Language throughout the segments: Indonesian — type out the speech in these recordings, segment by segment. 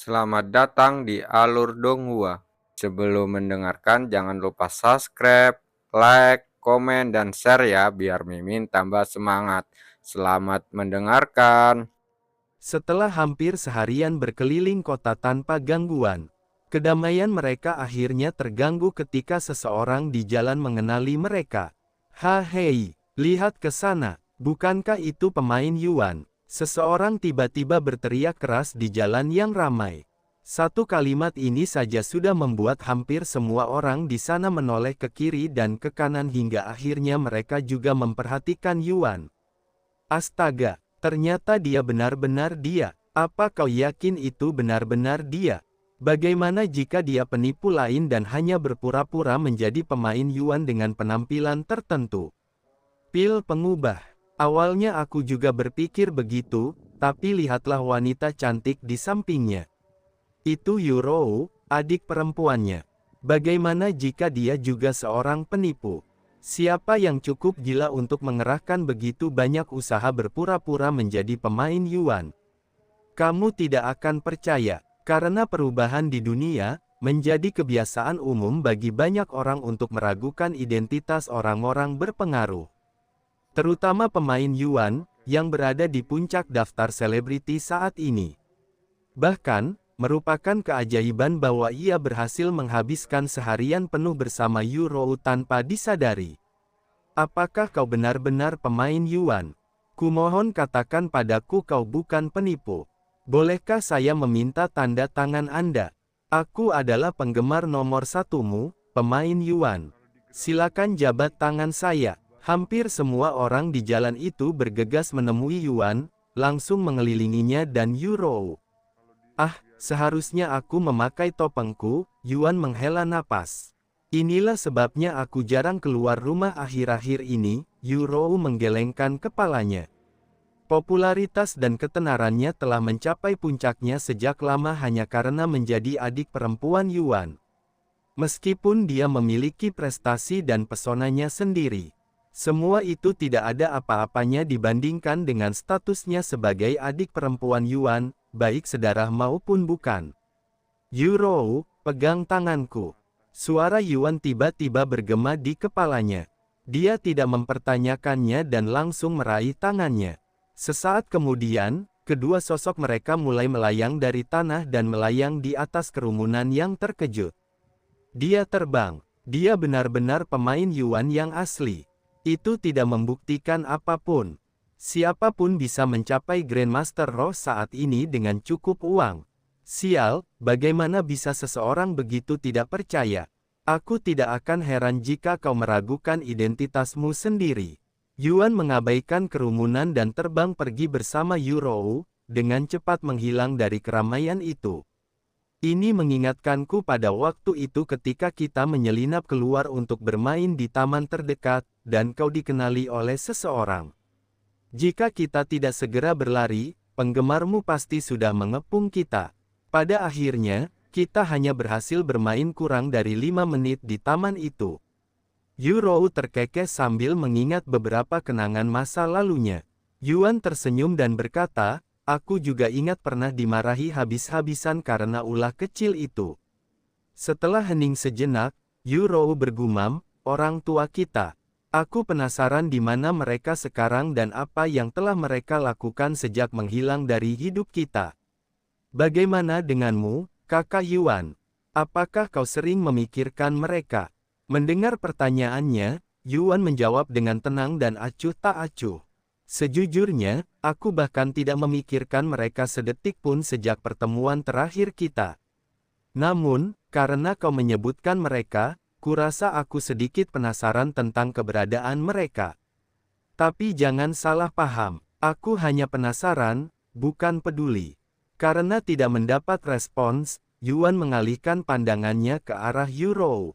Selamat datang di Alur Donghua. Sebelum mendengarkan, jangan lupa subscribe, like, komen, dan share ya, biar Mimin tambah semangat. Selamat mendengarkan. Setelah hampir seharian berkeliling kota tanpa gangguan, kedamaian mereka akhirnya terganggu ketika seseorang di jalan mengenali mereka. Hei, lihat ke sana, bukankah itu pemain Yuan? Seseorang tiba-tiba berteriak keras di jalan yang ramai. Satu kalimat ini saja sudah membuat hampir semua orang di sana menoleh ke kiri dan ke kanan hingga akhirnya mereka juga memperhatikan Yuan. Astaga! Ternyata dia benar-benar dia. Apa kau yakin itu benar-benar dia? Bagaimana jika dia penipu lain dan hanya berpura-pura menjadi pemain Yuan dengan penampilan tertentu? Pil pengubah. Awalnya aku juga berpikir begitu, tapi lihatlah wanita cantik di sampingnya. Itu Yurou, adik perempuannya. Bagaimana jika dia juga seorang penipu? Siapa yang cukup gila untuk mengerahkan begitu banyak usaha berpura-pura menjadi pemain Yuan? Kamu tidak akan percaya, karena perubahan di dunia menjadi kebiasaan umum bagi banyak orang untuk meragukan identitas orang-orang berpengaruh. Terutama pemain Yuan, yang berada di puncak daftar selebriti saat ini. Bahkan, merupakan keajaiban bahwa ia berhasil menghabiskan seharian penuh bersama Yurou tanpa disadari. Apakah kau benar-benar pemain Yuan? Kumohon katakan padaku kau bukan penipu. Bolehkah saya meminta tanda tangan Anda? Aku adalah penggemar nomor satumu, pemain Yuan. Silakan jabat tangan saya. Hampir semua orang di jalan itu bergegas menemui Yuan, langsung mengelilinginya dan Yurou. Ah, seharusnya aku memakai topengku, Yuan menghela napas. Inilah sebabnya aku jarang keluar rumah akhir-akhir ini, Yurou menggelengkan kepalanya. Popularitas dan ketenarannya telah mencapai puncaknya sejak lama hanya karena menjadi adik perempuan Yuan. Meskipun dia memiliki prestasi dan pesonanya sendiri, semua itu tidak ada apa-apanya dibandingkan dengan statusnya sebagai adik perempuan Yuan, baik sedarah maupun bukan. Yurou, pegang tanganku. Suara Yuan tiba-tiba bergema di kepalanya. Dia tidak mempertanyakannya dan langsung meraih tangannya. Sesaat kemudian, kedua sosok mereka mulai melayang dari tanah dan melayang di atas kerumunan yang terkejut. Dia terbang. Dia benar-benar pemain Yuan yang asli. Itu tidak membuktikan apapun. Siapapun bisa mencapai Grandmaster Roh saat ini dengan cukup uang. Sial, bagaimana bisa seseorang begitu tidak percaya? Aku tidak akan heran jika kau meragukan identitasmu sendiri. Yuan mengabaikan kerumunan dan terbang pergi bersama Yurou, dengan cepat menghilang dari keramaian itu. Ini mengingatkanku pada waktu itu ketika kita menyelinap keluar untuk bermain di taman terdekat, dan kau dikenali oleh seseorang. Jika kita tidak segera berlari, penggemarmu pasti sudah mengepung kita. Pada akhirnya, kita hanya berhasil bermain kurang dari 5 menit di taman itu. Yurou terkekeh sambil mengingat beberapa kenangan masa lalunya. Yuan tersenyum dan berkata, aku juga ingat pernah dimarahi habis-habisan karena ulah kecil itu. Setelah hening sejenak, Yurou bergumam, orang tua kita. Aku penasaran di mana mereka sekarang dan apa yang telah mereka lakukan sejak menghilang dari hidup kita. Bagaimana denganmu, kakak Yuan? Apakah kau sering memikirkan mereka? Mendengar pertanyaannya, Yuan menjawab dengan tenang dan acuh tak acuh. Sejujurnya, aku bahkan tidak memikirkan mereka sedetik pun sejak pertemuan terakhir kita. Namun, karena kau menyebutkan mereka, kurasa aku sedikit penasaran tentang keberadaan mereka. Tapi jangan salah paham, aku hanya penasaran, bukan peduli. Karena tidak mendapat respons, Yuan mengalihkan pandangannya ke arah Yurou,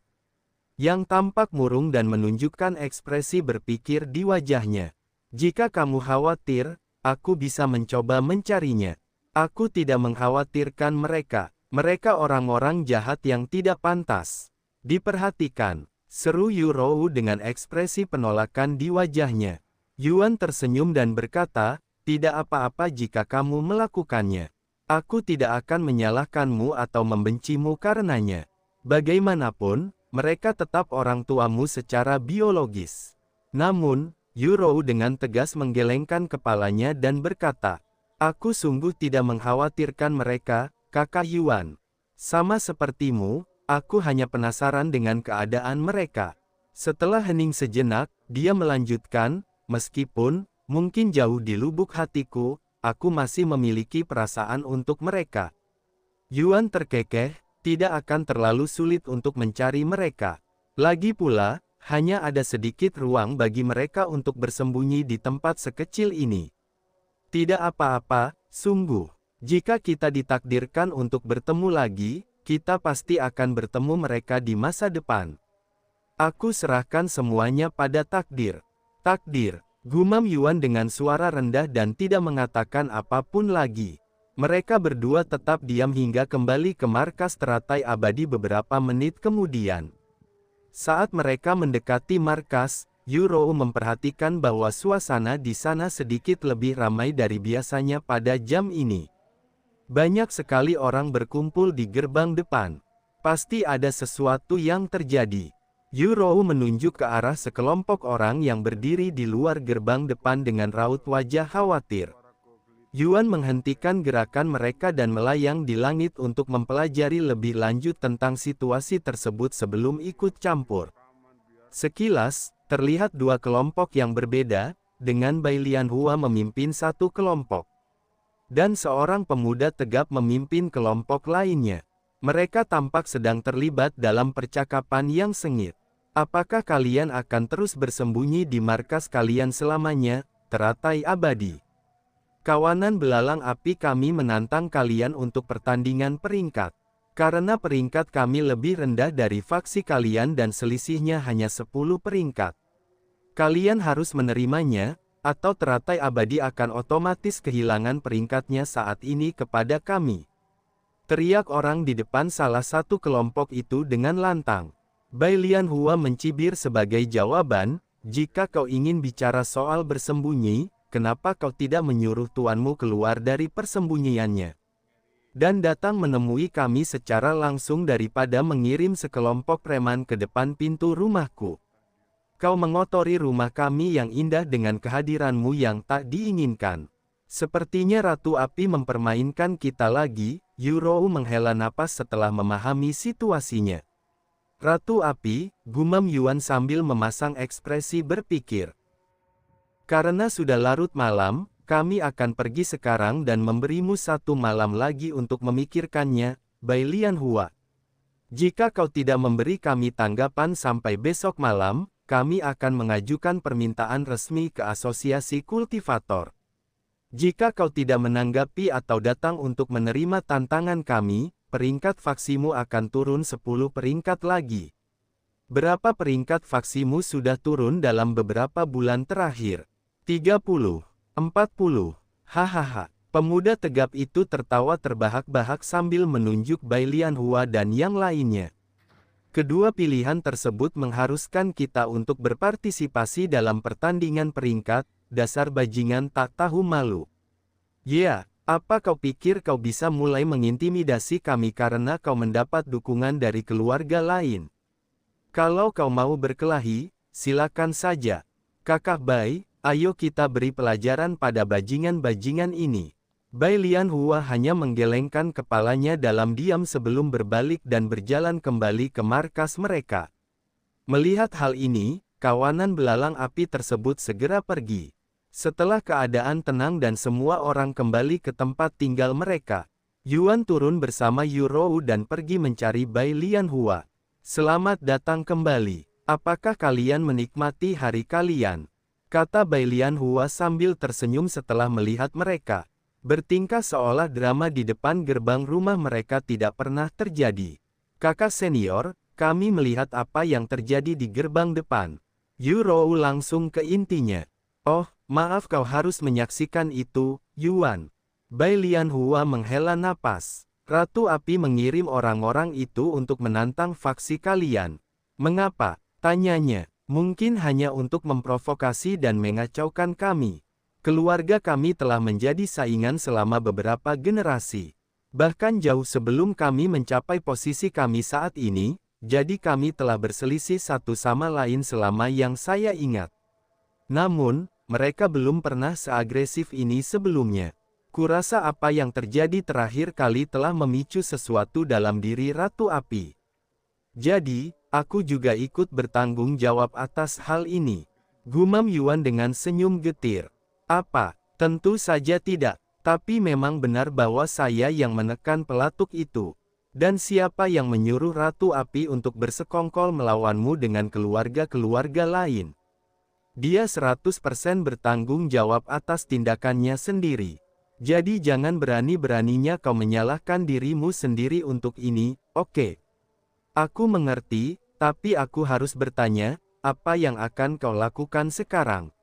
yang tampak murung dan menunjukkan ekspresi berpikir di wajahnya. Jika kamu khawatir, aku bisa mencoba mencarinya. Aku tidak mengkhawatirkan mereka. Mereka orang-orang jahat yang tidak pantas diperhatikan, seru Yurou dengan ekspresi penolakan di wajahnya. Yuan tersenyum dan berkata, tidak apa-apa jika kamu melakukannya. Aku tidak akan menyalahkanmu atau membencimu karenanya. Bagaimanapun, mereka tetap orang tuamu secara biologis. Namun, Yuro dengan tegas menggelengkan kepalanya dan berkata, aku sungguh tidak mengkhawatirkan mereka, Kakak Yuan. Sama sepertimu, aku hanya penasaran dengan keadaan mereka. Setelah hening sejenak, dia melanjutkan, meskipun, mungkin jauh di lubuk hatiku, aku masih memiliki perasaan untuk mereka. Yuan terkekeh, tidak akan terlalu sulit untuk mencari mereka. Lagi pula, hanya ada sedikit ruang bagi mereka untuk bersembunyi di tempat sekecil ini. Tidak apa-apa, sungguh. Jika kita ditakdirkan untuk bertemu lagi, kita pasti akan bertemu mereka di masa depan. Aku serahkan semuanya pada takdir. Takdir, gumam Yuan dengan suara rendah dan tidak mengatakan apapun lagi. Mereka berdua tetap diam hingga kembali ke markas teratai abadi beberapa menit kemudian. Saat mereka mendekati markas, Yuro memperhatikan bahwa suasana di sana sedikit lebih ramai dari biasanya pada jam ini. Banyak sekali orang berkumpul di gerbang depan. Pasti ada sesuatu yang terjadi. Yuro menunjuk ke arah sekelompok orang yang berdiri di luar gerbang depan dengan raut wajah khawatir. Yuan menghentikan gerakan mereka dan melayang di langit untuk mempelajari lebih lanjut tentang situasi tersebut sebelum ikut campur. Sekilas, terlihat dua kelompok yang berbeda, dengan Bai Lianhua memimpin satu kelompok. Dan seorang pemuda tegap memimpin kelompok lainnya. Mereka tampak sedang terlibat dalam percakapan yang sengit. Apakah kalian akan terus bersembunyi di markas kalian selamanya, teratai abadi? Kawanan belalang api kami menantang kalian untuk pertandingan peringkat. Karena peringkat kami lebih rendah dari faksi kalian dan selisihnya hanya 10 peringkat. Kalian harus menerimanya, atau teratai abadi akan otomatis kehilangan peringkatnya saat ini kepada kami. Teriak orang di depan salah satu kelompok itu dengan lantang. Bai Lianhua mencibir sebagai jawaban, jika kau ingin bicara soal bersembunyi, kenapa kau tidak menyuruh tuanmu keluar dari persembunyiannya? Dan datang menemui kami secara langsung daripada mengirim sekelompok preman ke depan pintu rumahku. Kau mengotori rumah kami yang indah dengan kehadiranmu yang tak diinginkan. Sepertinya Ratu Api mempermainkan kita lagi, Yuro menghela napas setelah memahami situasinya. Ratu Api, gumam Yuan sambil memasang ekspresi berpikir. Karena sudah larut malam, kami akan pergi sekarang dan memberimu 1 malam lagi untuk memikirkannya, Bai Lianhua. Jika kau tidak memberi kami tanggapan sampai besok malam, kami akan mengajukan permintaan resmi ke Asosiasi Kultivator. Jika kau tidak menanggapi atau datang untuk menerima tantangan kami, peringkat faksimu akan turun 10 peringkat lagi. Berapa peringkat faksimu sudah turun dalam beberapa bulan terakhir? 30, 40, hahaha. Pemuda tegap itu tertawa terbahak-bahak sambil menunjuk Bai Lianhua dan yang lainnya. Kedua pilihan tersebut mengharuskan kita untuk berpartisipasi dalam pertandingan peringkat, dasar bajingan tak tahu malu. Ya, apa kau pikir kau bisa mulai mengintimidasi kami karena kau mendapat dukungan dari keluarga lain? Kalau kau mau berkelahi, silakan saja. Kakak Bai, ayo kita beri pelajaran pada bajingan-bajingan ini. Bai Lianhua hanya menggelengkan kepalanya dalam diam sebelum berbalik dan berjalan kembali ke markas mereka. Melihat hal ini, kawanan belalang api tersebut segera pergi. Setelah keadaan tenang dan semua orang kembali ke tempat tinggal mereka, Yuan turun bersama Yurou dan pergi mencari Bai Lianhua. Selamat datang kembali. Apakah kalian menikmati hari kalian? Kata Bai Lianhua sambil tersenyum setelah melihat mereka. Bertingkah seolah drama di depan gerbang rumah mereka tidak pernah terjadi. Kakak senior, kami melihat apa yang terjadi di gerbang depan. Yurou langsung ke intinya. Oh, maaf kau harus menyaksikan itu, Yuan. Bai Lianhua menghela napas. Ratu Api mengirim orang-orang itu untuk menantang faksi kalian. Mengapa? Tanyanya. Mungkin hanya untuk memprovokasi dan mengacaukan kami. Keluarga kami telah menjadi saingan selama beberapa generasi. Bahkan jauh sebelum kami mencapai posisi kami saat ini, jadi kami telah berselisih satu sama lain selama yang saya ingat. Namun, mereka belum pernah seagresif ini sebelumnya. Kurasa apa yang terjadi terakhir kali telah memicu sesuatu dalam diri Ratu Api. Jadi, aku juga ikut bertanggung jawab atas hal ini. Gumam Yuan dengan senyum getir. Apa? Tentu saja tidak. Tapi memang benar bahwa saya yang menekan pelatuk itu. Dan siapa yang menyuruh Ratu Api untuk bersekongkol melawanmu dengan keluarga-keluarga lain? Dia 100% bertanggung jawab atas tindakannya sendiri. Jadi jangan berani-beraninya kau menyalahkan dirimu sendiri untuk ini, oke? Aku mengerti, tapi aku harus bertanya, apa yang akan kau lakukan sekarang?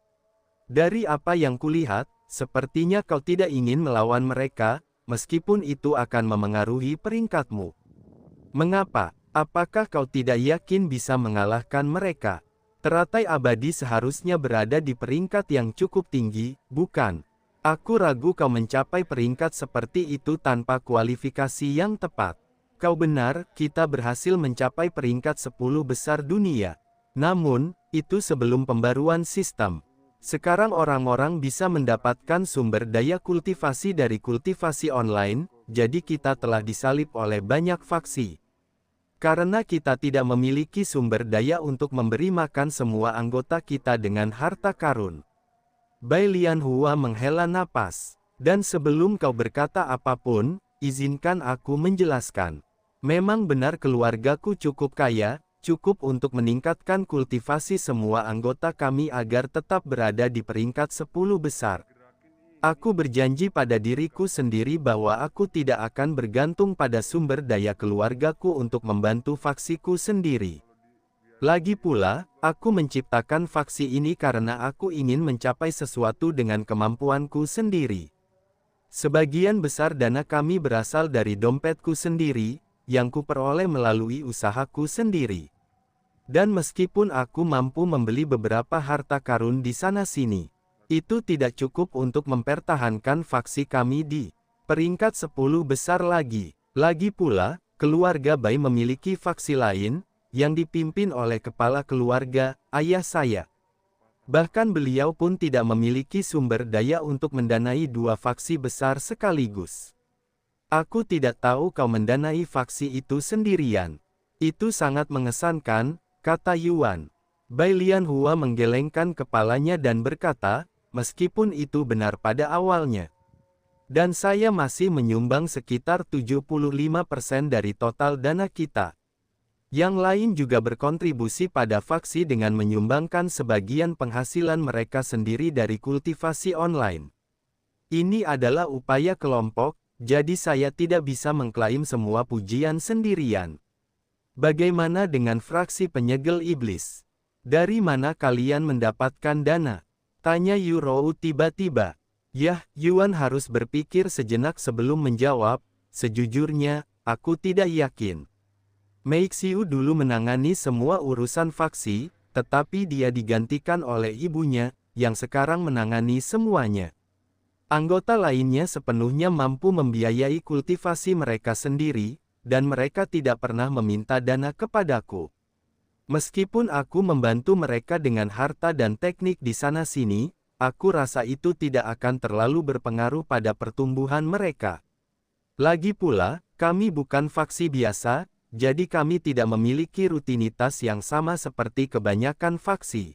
Dari apa yang kulihat, sepertinya kau tidak ingin melawan mereka, meskipun itu akan memengaruhi peringkatmu. Mengapa? Apakah kau tidak yakin bisa mengalahkan mereka? Teratai abadi seharusnya berada di peringkat yang cukup tinggi, bukan? Aku ragu kau mencapai peringkat seperti itu tanpa kualifikasi yang tepat. Kau benar, kita berhasil mencapai peringkat 10 besar dunia. Namun, itu sebelum pembaruan sistem. Sekarang orang-orang bisa mendapatkan sumber daya kultivasi dari kultivasi online, jadi kita telah disalib oleh banyak faksi. Karena kita tidak memiliki sumber daya untuk memberi makan semua anggota kita dengan harta karun. Bai Lianhua menghela napas. Dan sebelum kau berkata apapun, izinkan aku menjelaskan. Memang benar keluargaku cukup kaya, cukup untuk meningkatkan kultivasi semua anggota kami agar tetap berada di peringkat 10 besar. Aku berjanji pada diriku sendiri bahwa aku tidak akan bergantung pada sumber daya keluargaku untuk membantu faksiku sendiri. Lagi pula, aku menciptakan faksi ini karena aku ingin mencapai sesuatu dengan kemampuanku sendiri. Sebagian besar dana kami berasal dari dompetku sendiri, yang kuperoleh melalui usahaku sendiri. Dan meskipun aku mampu membeli beberapa harta karun di sana-sini, itu tidak cukup untuk mempertahankan faksi kami di peringkat 10 besar lagi. Lagi pula, keluarga Bai memiliki faksi lain, yang dipimpin oleh kepala keluarga, ayah saya. Bahkan beliau pun tidak memiliki sumber daya untuk mendanai dua faksi besar sekaligus. Aku tidak tahu kau mendanai faksi itu sendirian. Itu sangat mengesankan, kata Yuan. Bai Lianhua menggelengkan kepalanya dan berkata, meskipun itu benar pada awalnya. Dan saya masih menyumbang sekitar 75% dari total dana kita. Yang lain juga berkontribusi pada faksi dengan menyumbangkan sebagian penghasilan mereka sendiri dari kultivasi online. Ini adalah upaya kelompok, jadi saya tidak bisa mengklaim semua pujian sendirian. Bagaimana dengan fraksi penyegel iblis? Dari mana kalian mendapatkan dana? Tanya Yurou tiba-tiba. Yah, Yuan harus berpikir sejenak sebelum menjawab, sejujurnya, aku tidak yakin. Meixiu dulu menangani semua urusan faksi, tetapi dia digantikan oleh ibunya, yang sekarang menangani semuanya. Anggota lainnya sepenuhnya mampu membiayai kultivasi mereka sendiri, dan mereka tidak pernah meminta dana kepadaku. Meskipun aku membantu mereka dengan harta dan teknik di sana-sini, aku rasa itu tidak akan terlalu berpengaruh pada pertumbuhan mereka. Lagi pula, kami bukan faksi biasa, jadi kami tidak memiliki rutinitas yang sama seperti kebanyakan faksi.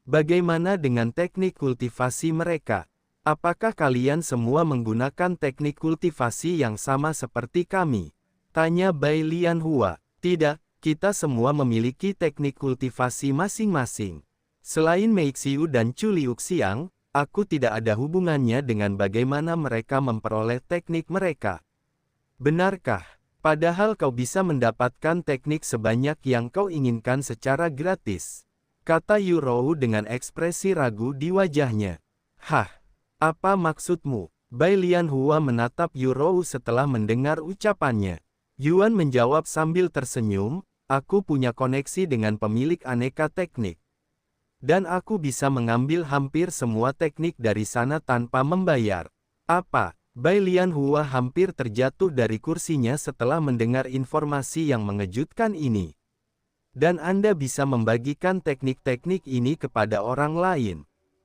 Bagaimana dengan teknik kultivasi mereka? Apakah kalian semua menggunakan teknik kultivasi yang sama seperti kami? Tanya Bai Lianhua. Tidak, kita semua memiliki teknik kultivasi masing-masing. Selain Meixiu dan Chu Liuxiang, aku tidak ada hubungannya dengan bagaimana mereka memperoleh teknik mereka. Benarkah? Padahal kau bisa mendapatkan teknik sebanyak yang kau inginkan secara gratis. Kata Yurou dengan ekspresi ragu di wajahnya. Hah? Apa maksudmu? Bai Lianhua menatap Yurou setelah mendengar ucapannya. Yuan menjawab sambil tersenyum, aku punya koneksi dengan pemilik aneka teknik. Dan aku bisa mengambil hampir semua teknik dari sana tanpa membayar. Apa? Bai Lianhua hampir terjatuh dari kursinya setelah mendengar informasi yang mengejutkan ini. Dan Anda bisa membagikan teknik-teknik ini kepada orang lain?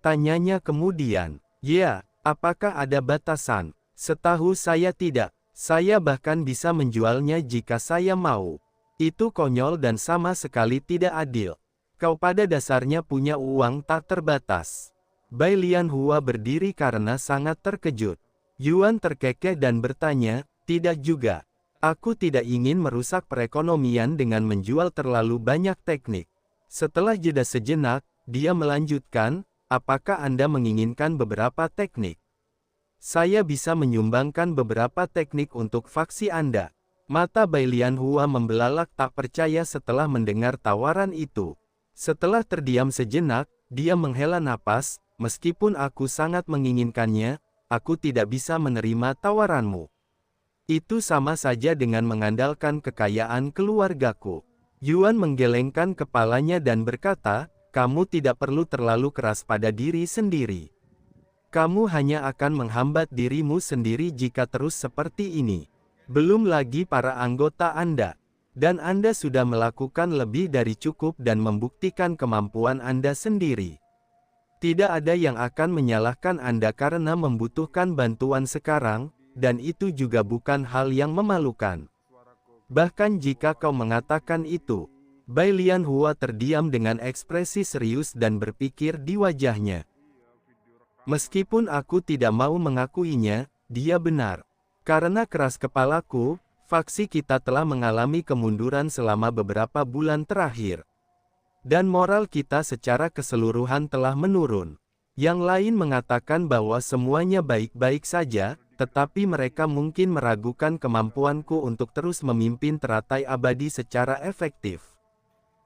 Tanyanya kemudian. Ya, apakah ada batasan? Setahu saya tidak. Saya bahkan bisa menjualnya jika saya mau. Itu konyol dan sama sekali tidak adil. Kau pada dasarnya punya uang tak terbatas. Bai Lianhua berdiri karena sangat terkejut. Yuan terkekeh dan bertanya, tidak juga. Aku tidak ingin merusak perekonomian dengan menjual terlalu banyak teknik. Setelah jeda sejenak, dia melanjutkan, apakah Anda menginginkan beberapa teknik? Saya bisa menyumbangkan beberapa teknik untuk faksi Anda. Mata Bai Lianhua membelalak tak percaya setelah mendengar tawaran itu. Setelah terdiam sejenak, dia menghela napas, meskipun aku sangat menginginkannya, aku tidak bisa menerima tawaranmu. Itu sama saja dengan mengandalkan kekayaan keluargaku. Yuan menggelengkan kepalanya dan berkata, kamu tidak perlu terlalu keras pada diri sendiri. Kamu hanya akan menghambat dirimu sendiri jika terus seperti ini. Belum lagi para anggota Anda. Dan Anda sudah melakukan lebih dari cukup dan membuktikan kemampuan Anda sendiri. Tidak ada yang akan menyalahkan Anda karena membutuhkan bantuan sekarang, dan itu juga bukan hal yang memalukan. Bahkan jika kau mengatakan itu, Bai Lianhua terdiam dengan ekspresi serius dan berpikir di wajahnya. Meskipun aku tidak mau mengakuinya, dia benar. Karena keras kepalaku, faksi kita telah mengalami kemunduran selama beberapa bulan terakhir. Dan moral kita secara keseluruhan telah menurun. Yang lain mengatakan bahwa semuanya baik-baik saja, tetapi mereka mungkin meragukan kemampuanku untuk terus memimpin teratai abadi secara efektif.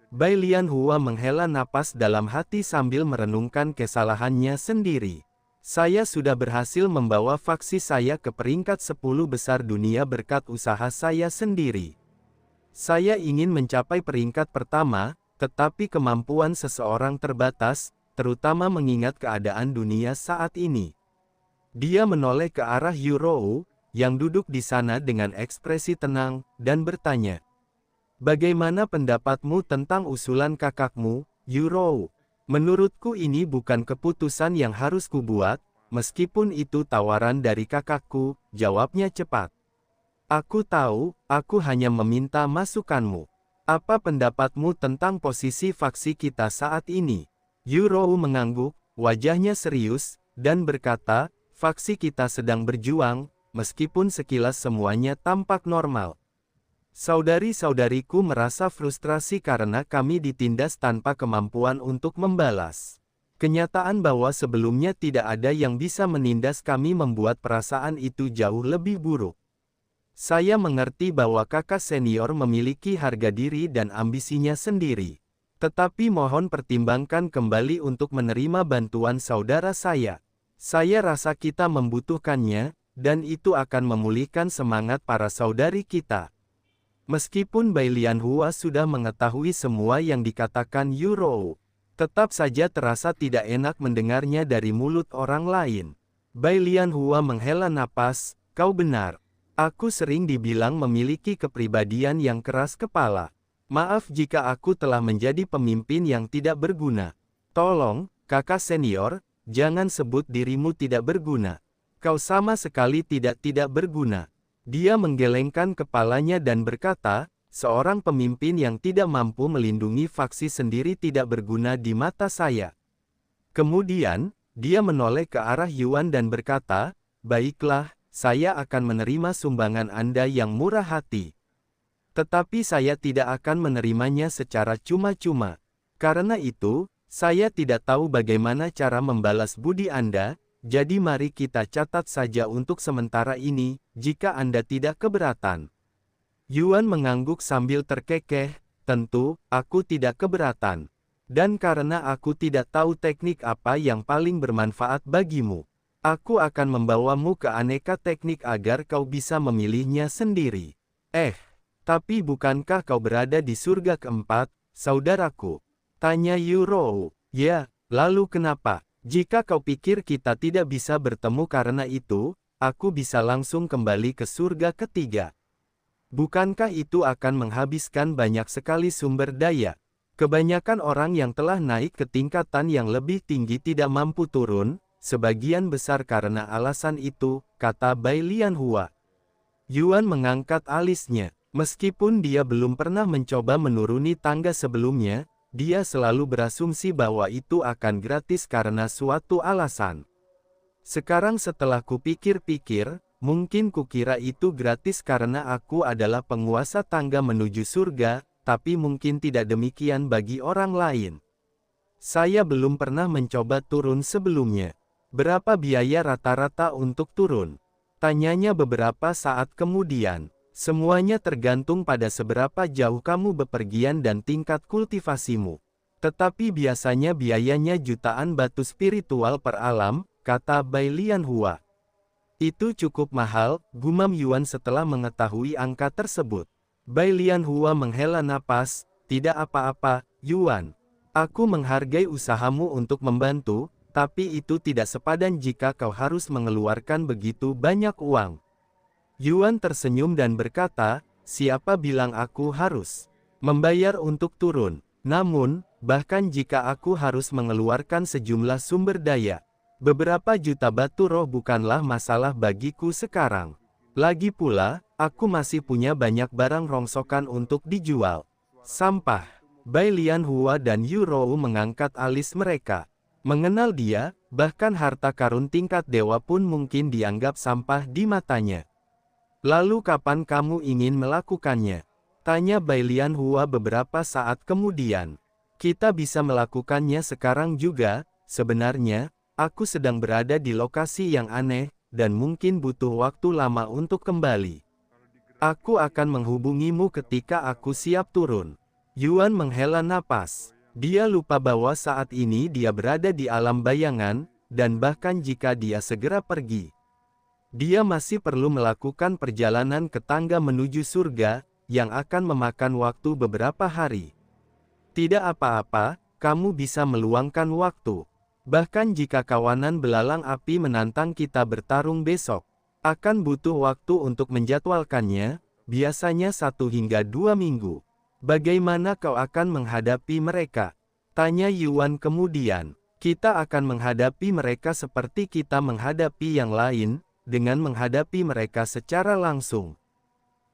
Bai Lianhua menghela napas dalam hati sambil merenungkan kesalahannya sendiri. Saya sudah berhasil membawa faksi saya ke peringkat 10 besar dunia berkat usaha saya sendiri. Saya ingin mencapai peringkat pertama, tetapi kemampuan seseorang terbatas, terutama mengingat keadaan dunia saat ini. Dia menoleh ke arah Yurou, yang duduk di sana dengan ekspresi tenang, dan bertanya, bagaimana pendapatmu tentang usulan kakakmu, Yurou? Menurutku ini bukan keputusan yang harus kubuat, meskipun itu tawaran dari kakakku, jawabnya cepat. Aku tahu, aku hanya meminta masukanmu. Apa pendapatmu tentang posisi faksi kita saat ini? Yurou mengangguk, wajahnya serius, dan berkata, faksi kita sedang berjuang, meskipun sekilas semuanya tampak normal. Saudari-saudariku merasa frustrasi karena kami ditindas tanpa kemampuan untuk membalas. Kenyataan bahwa sebelumnya tidak ada yang bisa menindas kami membuat perasaan itu jauh lebih buruk. Saya mengerti bahwa kakak senior memiliki harga diri dan ambisinya sendiri. Tetapi mohon pertimbangkan kembali untuk menerima bantuan saudara saya. Saya rasa kita membutuhkannya, dan itu akan memulihkan semangat para saudari kita. Meskipun Bai Lianhua sudah mengetahui semua yang dikatakan Yurou, tetap saja terasa tidak enak mendengarnya dari mulut orang lain. Bai Lianhua menghela napas, kau benar. Aku sering dibilang memiliki kepribadian yang keras kepala. Maaf jika aku telah menjadi pemimpin yang tidak berguna. Tolong, kakak senior, jangan sebut dirimu tidak berguna. Kau sama sekali tidak berguna. Dia menggelengkan kepalanya dan berkata, seorang pemimpin yang tidak mampu melindungi faksi sendiri tidak berguna di mata saya. Kemudian, dia menoleh ke arah Yuan dan berkata, baiklah, saya akan menerima sumbangan Anda yang murah hati. Tetapi saya tidak akan menerimanya secara cuma-cuma. Karena itu, saya tidak tahu bagaimana cara membalas budi Anda, jadi mari kita catat saja untuk sementara ini, jika Anda tidak keberatan. Yuan mengangguk sambil terkekeh, tentu, aku tidak keberatan. Dan karena aku tidak tahu teknik apa yang paling bermanfaat bagimu, aku akan membawamu ke aneka teknik agar kau bisa memilihnya sendiri. Tapi bukankah kau berada di surga keempat, saudaraku? Tanya Yurou. Ya, lalu kenapa? Jika kau pikir kita tidak bisa bertemu karena itu, aku bisa langsung kembali ke surga ketiga. Bukankah itu akan menghabiskan banyak sekali sumber daya? Kebanyakan orang yang telah naik ke tingkatan yang lebih tinggi tidak mampu turun, sebagian besar karena alasan itu, kata Bai Lianhua. Yuan mengangkat alisnya. Meskipun dia belum pernah mencoba menuruni tangga sebelumnya, dia selalu berasumsi bahwa itu akan gratis karena suatu alasan. Sekarang setelah kupikir-pikir, mungkin kukira itu gratis karena aku adalah penguasa tangga menuju surga, tapi mungkin tidak demikian bagi orang lain. Saya belum pernah mencoba turun sebelumnya. Berapa biaya rata-rata untuk turun? Tanyanya beberapa saat kemudian. Semuanya tergantung pada seberapa jauh kamu bepergian dan tingkat kultivasimu. Tetapi biasanya biayanya jutaan batu spiritual per alam, kata Bai Lianhua. Itu cukup mahal, gumam Yuan setelah mengetahui angka tersebut. Bai Lianhua menghela napas, tidak apa-apa, Yuan. Aku menghargai usahamu untuk membantu, tapi itu tidak sepadan jika kau harus mengeluarkan begitu banyak uang. Yuan tersenyum dan berkata, siapa bilang aku harus membayar untuk turun? Namun, bahkan jika aku harus mengeluarkan sejumlah sumber daya, beberapa juta batu roh bukanlah masalah bagiku sekarang. Lagi pula, aku masih punya banyak barang rongsokan untuk dijual. Sampah. Bai Lianhua dan Yu Rou mengangkat alis mereka. Mengenal dia, bahkan harta karun tingkat dewa pun mungkin dianggap sampah di matanya. Lalu kapan kamu ingin melakukannya? Tanya Bai Lianhua beberapa saat kemudian. Kita bisa melakukannya sekarang juga, sebenarnya, aku sedang berada di lokasi yang aneh, dan mungkin butuh waktu lama untuk kembali. Aku akan menghubungimu ketika aku siap turun. Yuan menghela napas. Dia lupa bahwa saat ini dia berada di alam bayangan, dan bahkan jika dia segera pergi, dia masih perlu melakukan perjalanan ke tangga menuju surga, yang akan memakan waktu beberapa hari. Tidak apa-apa, kamu bisa meluangkan waktu. Bahkan jika kawanan belalang api menantang kita bertarung besok, akan butuh waktu untuk menjadwalkannya, biasanya 1 hingga 2 minggu. Bagaimana kau akan menghadapi mereka? Tanya Yuan kemudian. Kita akan menghadapi mereka seperti kita menghadapi yang lain, dengan menghadapi mereka secara langsung.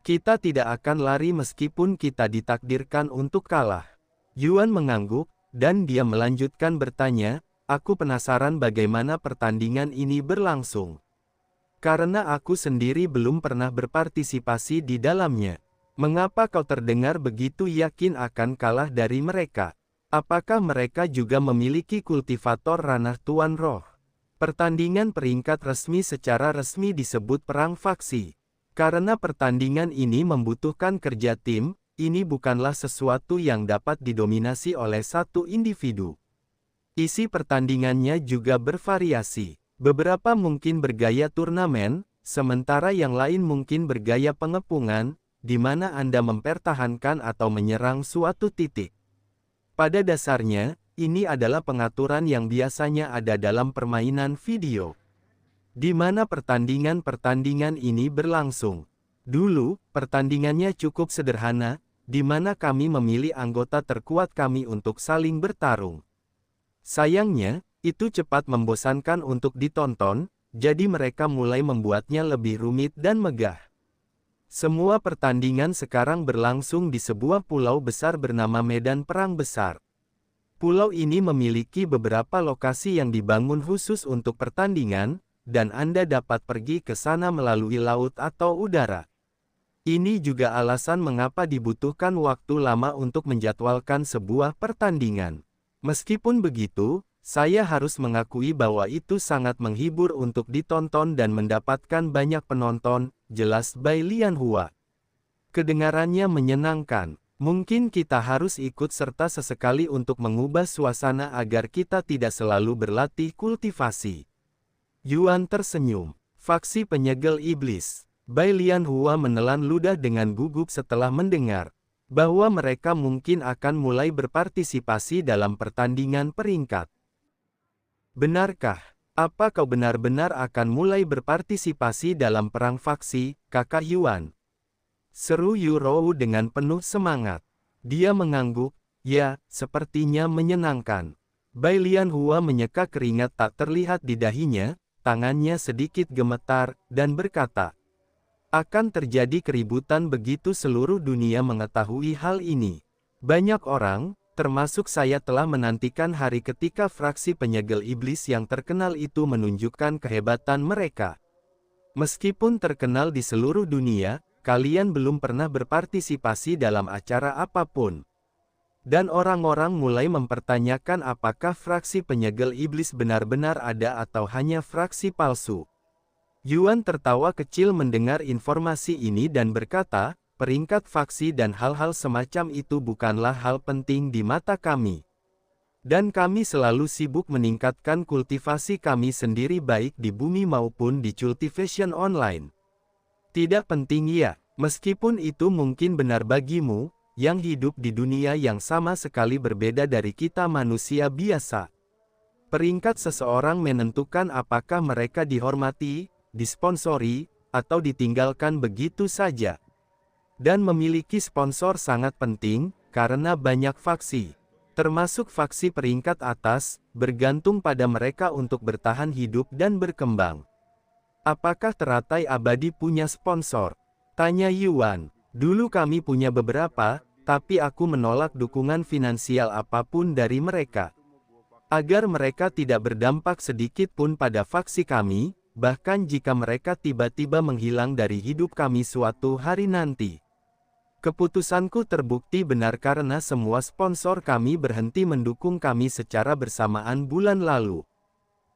Kita tidak akan lari meskipun kita ditakdirkan untuk kalah. Yuan mengangguk, dan dia melanjutkan bertanya, aku penasaran bagaimana pertandingan ini berlangsung. Karena aku sendiri belum pernah berpartisipasi di dalamnya. Mengapa kau terdengar begitu yakin akan kalah dari mereka? Apakah mereka juga memiliki kultivator ranah Tuan Roh? Pertandingan peringkat resmi secara resmi disebut perang faksi. Karena pertandingan ini membutuhkan kerja tim, ini bukanlah sesuatu yang dapat didominasi oleh satu individu. Isi pertandingannya juga bervariasi. Beberapa mungkin bergaya turnamen, sementara yang lain mungkin bergaya pengepungan, di mana Anda mempertahankan atau menyerang suatu titik. Pada dasarnya, ini adalah pengaturan yang biasanya ada dalam permainan video. Di mana pertandingan-pertandingan ini berlangsung. Dulu, pertandingannya cukup sederhana, di mana kami memilih anggota terkuat kami untuk saling bertarung. Sayangnya, itu cepat membosankan untuk ditonton, jadi mereka mulai membuatnya lebih rumit dan megah. Semua pertandingan sekarang berlangsung di sebuah pulau besar bernama Medan Perang Besar. Pulau ini memiliki beberapa lokasi yang dibangun khusus untuk pertandingan, dan Anda dapat pergi ke sana melalui laut atau udara. Ini juga alasan mengapa dibutuhkan waktu lama untuk menjadwalkan sebuah pertandingan. Meskipun begitu, saya harus mengakui bahwa itu sangat menghibur untuk ditonton dan mendapatkan banyak penonton, jelas Bai Lianhua. Kedengarannya menyenangkan. Mungkin kita harus ikut serta sesekali untuk mengubah suasana agar kita tidak selalu berlatih kultivasi. Yuan tersenyum. Faksi penyegel iblis. Bai Lianhua menelan ludah dengan gugup setelah mendengar bahwa mereka mungkin akan mulai berpartisipasi dalam pertandingan peringkat. Benarkah? Apa kau benar-benar akan mulai berpartisipasi dalam perang faksi, Kakak Yuan? Seru Yu Rou dengan penuh semangat. Dia mengangguk, ya, sepertinya menyenangkan. Bai Lian Hua menyeka keringat tak terlihat di dahinya, tangannya sedikit gemetar, dan berkata, akan terjadi keributan begitu seluruh dunia mengetahui hal ini. Banyak orang, termasuk saya telah menantikan hari ketika fraksi penyegel iblis yang terkenal itu menunjukkan kehebatan mereka. Meskipun terkenal di seluruh dunia, kalian belum pernah berpartisipasi dalam acara apapun. Dan orang-orang mulai mempertanyakan apakah fraksi penyegel iblis benar-benar ada atau hanya fraksi palsu. Yuan tertawa kecil mendengar informasi ini dan berkata, peringkat faksi dan hal-hal semacam itu bukanlah hal penting di mata kami. Dan kami selalu sibuk meningkatkan kultivasi kami sendiri baik di bumi maupun di cultivation online. Tidak penting ya, meskipun itu mungkin benar bagimu, yang hidup di dunia yang sama sekali berbeda dari kita manusia biasa. Peringkat seseorang menentukan apakah mereka dihormati, disponsori, atau ditinggalkan begitu saja. Dan memiliki sponsor sangat penting, karena banyak faksi, termasuk faksi peringkat atas, bergantung pada mereka untuk bertahan hidup dan berkembang. Apakah teratai abadi punya sponsor? Tanya Yuan. Dulu kami punya beberapa, tapi aku menolak dukungan finansial apapun dari mereka. Agar mereka tidak berdampak sedikit pun pada faksi kami, bahkan jika mereka tiba-tiba menghilang dari hidup kami suatu hari nanti. Keputusanku terbukti benar karena semua sponsor kami berhenti mendukung kami secara bersamaan bulan lalu.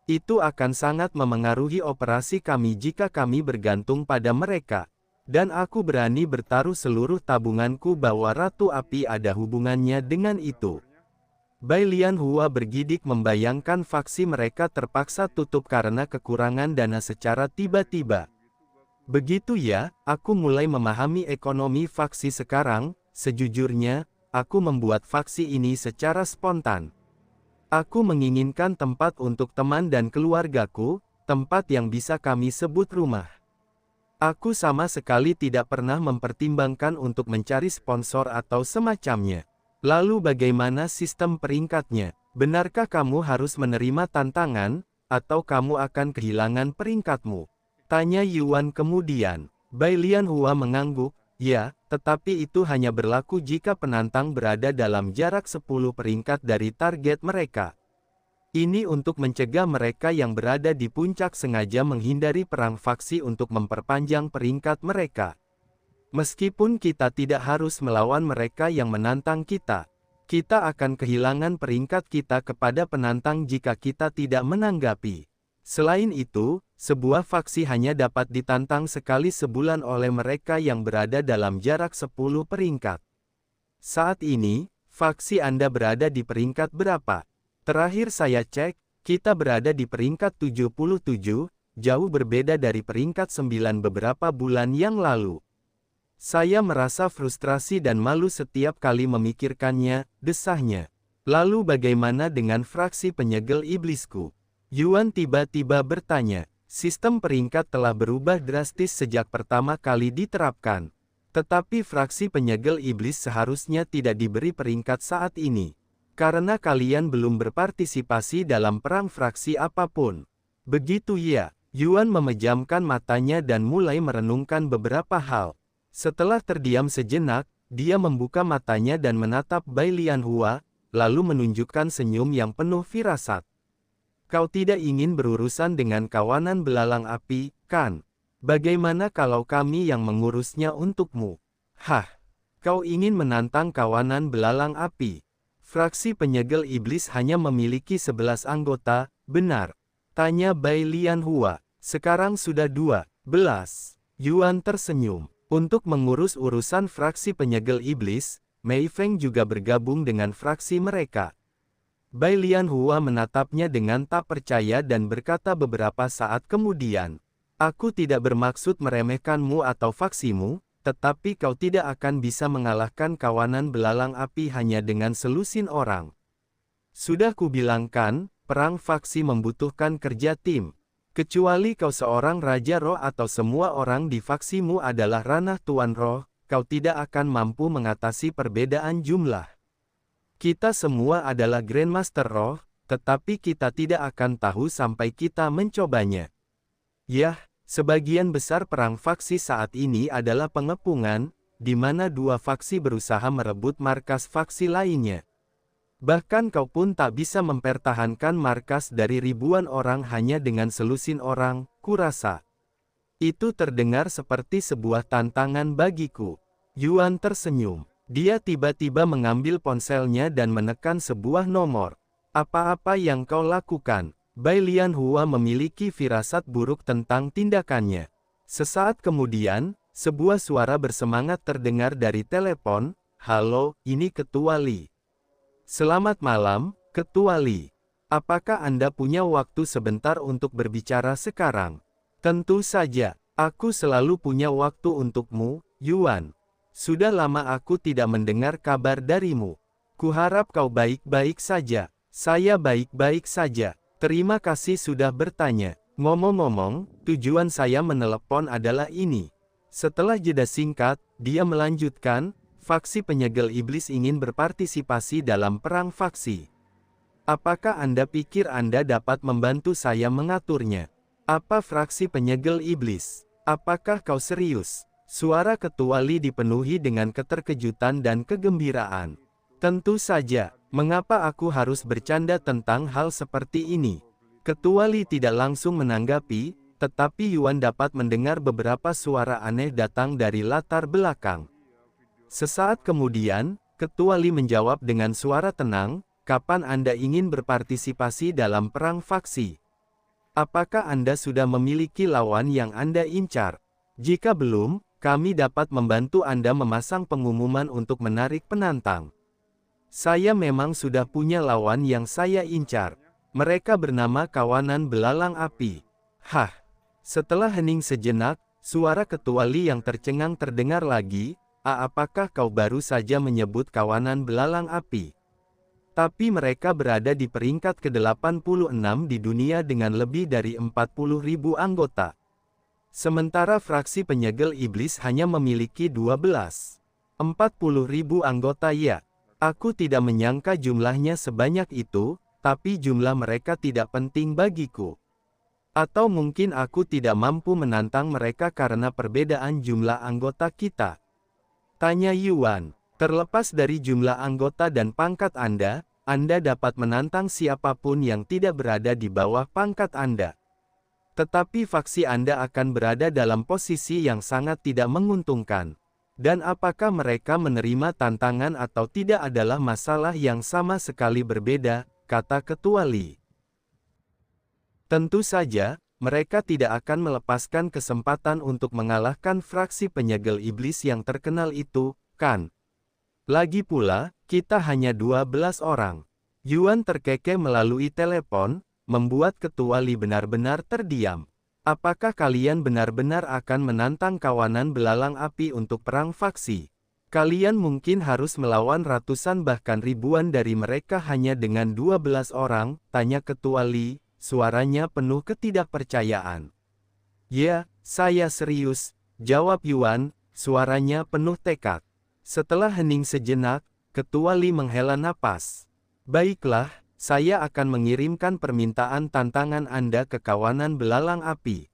Itu akan sangat memengaruhi operasi kami jika kami bergantung pada mereka. Dan aku berani bertaruh seluruh tabunganku bahwa Ratu Api ada hubungannya dengan itu. Bai Lian Hua bergidik membayangkan faksi mereka terpaksa tutup karena kekurangan dana secara tiba-tiba. Begitu ya, aku mulai memahami ekonomi faksi sekarang. Sejujurnya, aku membuat faksi ini secara spontan. Aku menginginkan tempat untuk teman dan keluargaku, tempat yang bisa kami sebut rumah. Aku sama sekali tidak pernah mempertimbangkan untuk mencari sponsor atau semacamnya. Lalu bagaimana sistem peringkatnya? Benarkah kamu harus menerima tantangan, atau kamu akan kehilangan peringkatmu? Tanya Yuan kemudian. Bai Lian Hua mengangguk, ya, tetapi itu hanya berlaku jika penantang berada dalam jarak 10 peringkat dari target mereka. Ini untuk mencegah mereka yang berada di puncak sengaja menghindari perang faksi untuk memperpanjang peringkat mereka. Meskipun kita tidak harus melawan mereka yang menantang kita, kita akan kehilangan peringkat kita kepada penantang jika kita tidak menanggapi. Selain itu, sebuah faksi hanya dapat ditantang sekali sebulan oleh mereka yang berada dalam jarak 10 peringkat. Saat ini, faksi Anda berada di peringkat berapa? Terakhir saya cek, kita berada di peringkat 77, jauh berbeda dari peringkat 9 beberapa bulan yang lalu. Saya merasa frustrasi dan malu setiap kali memikirkannya, desahnya. Lalu bagaimana dengan fraksi penyegel iblisku? Yuan tiba-tiba bertanya. Sistem peringkat telah berubah drastis sejak pertama kali diterapkan. Tetapi fraksi penyegel iblis seharusnya tidak diberi peringkat saat ini. Karena kalian belum berpartisipasi dalam perang fraksi apapun. Begitu ya, Yuan memejamkan matanya dan mulai merenungkan beberapa hal. Setelah terdiam sejenak, dia membuka matanya dan menatap Bai Lian Hua, lalu menunjukkan senyum yang penuh firasat. Kau tidak ingin berurusan dengan kawanan belalang api, kan? Bagaimana kalau kami yang mengurusnya untukmu? Hah? Kau ingin menantang kawanan belalang api? Fraksi penyegel iblis hanya memiliki 11 anggota, benar? Tanya Bai Lian Hua. Sekarang sudah 12. Yuan tersenyum. Untuk mengurus urusan fraksi penyegel iblis, Mei Feng juga bergabung dengan fraksi mereka. Bai Lian Hua menatapnya dengan tak percaya dan berkata beberapa saat kemudian, aku tidak bermaksud meremehkanmu atau faksimu, tetapi kau tidak akan bisa mengalahkan kawanan belalang api hanya dengan selusin orang. Sudah kubilangkan, perang faksi membutuhkan kerja tim. Kecuali kau seorang Raja Roh atau semua orang di faksimu adalah ranah Tuan Roh, kau tidak akan mampu mengatasi perbedaan jumlah. Kita semua adalah Grandmaster Roh, tetapi kita tidak akan tahu sampai kita mencobanya. Yah, sebagian besar perang faksi saat ini adalah pengepungan, di mana dua faksi berusaha merebut markas faksi lainnya. Bahkan kau pun tak bisa mempertahankan markas dari ribuan orang hanya dengan selusin orang, kurasa. Itu terdengar seperti sebuah tantangan bagiku. Yuan tersenyum. Dia tiba-tiba mengambil ponselnya dan menekan sebuah nomor. Apa-apa yang kau lakukan, Bai Lianhua memiliki firasat buruk tentang tindakannya. Sesaat kemudian, sebuah suara bersemangat terdengar dari telepon, "Halo, ini Ketua Li. Selamat malam, Ketua Li. Apakah Anda punya waktu sebentar untuk berbicara sekarang?" "Tentu saja, aku selalu punya waktu untukmu, Yuan. Sudah lama aku tidak mendengar kabar darimu. Kuharap kau baik-baik saja." "Saya baik-baik saja. Terima kasih sudah bertanya. Ngomong-ngomong, tujuan saya menelepon adalah ini." Setelah jeda singkat, dia melanjutkan, "Faksi penyegel iblis ingin berpartisipasi dalam perang faksi. Apakah Anda pikir Anda dapat membantu saya mengaturnya?" "Apa fraksi penyegel iblis? Apakah kau serius?" Suara Ketua Li dipenuhi dengan keterkejutan dan kegembiraan. "Tentu saja, mengapa aku harus bercanda tentang hal seperti ini?" Ketua Li tidak langsung menanggapi, tetapi Yuan dapat mendengar beberapa suara aneh datang dari latar belakang. Sesaat kemudian, Ketua Li menjawab dengan suara tenang, "Kapan Anda ingin berpartisipasi dalam perang faksi? Apakah Anda sudah memiliki lawan yang Anda incar? Jika belum, kami dapat membantu Anda memasang pengumuman untuk menarik penantang." "Saya memang sudah punya lawan yang saya incar. Mereka bernama Kawanan Belalang Api." "Hah?" Setelah hening sejenak, suara Ketua Li yang tercengang terdengar lagi, apakah kau baru saja menyebut Kawanan Belalang Api? Tapi mereka berada di peringkat ke-86 di dunia dengan lebih dari 40.000 anggota. Sementara fraksi penyegel iblis hanya memiliki 40.000 anggota ya. Aku tidak menyangka jumlahnya sebanyak itu, tapi jumlah mereka tidak penting bagiku. Atau mungkin aku tidak mampu menantang mereka karena perbedaan jumlah anggota kita?" Tanya Yuan. "Terlepas dari jumlah anggota dan pangkat Anda dapat menantang siapapun yang tidak berada di bawah pangkat Anda. Tetapi faksi Anda akan berada dalam posisi yang sangat tidak menguntungkan. Dan apakah mereka menerima tantangan atau tidak adalah masalah yang sama sekali berbeda," kata Ketua Li. "Tentu saja, mereka tidak akan melepaskan kesempatan untuk mengalahkan fraksi penyegel iblis yang terkenal itu, kan? Lagi pula, kita hanya 12 orang." Yuan terkekeh melalui telepon, membuat Ketua Li benar-benar terdiam. "Apakah kalian benar-benar akan menantang Kawanan Belalang Api untuk perang faksi? Kalian mungkin harus melawan ratusan bahkan ribuan dari mereka hanya dengan 12 orang, tanya Ketua Li, suaranya penuh ketidakpercayaan. "Ya, saya serius," jawab Yuan, suaranya penuh tekad. Setelah hening sejenak, Ketua Li menghela napas. "Baiklah, saya akan mengirimkan permintaan tantangan Anda ke Kawanan Belalang Api.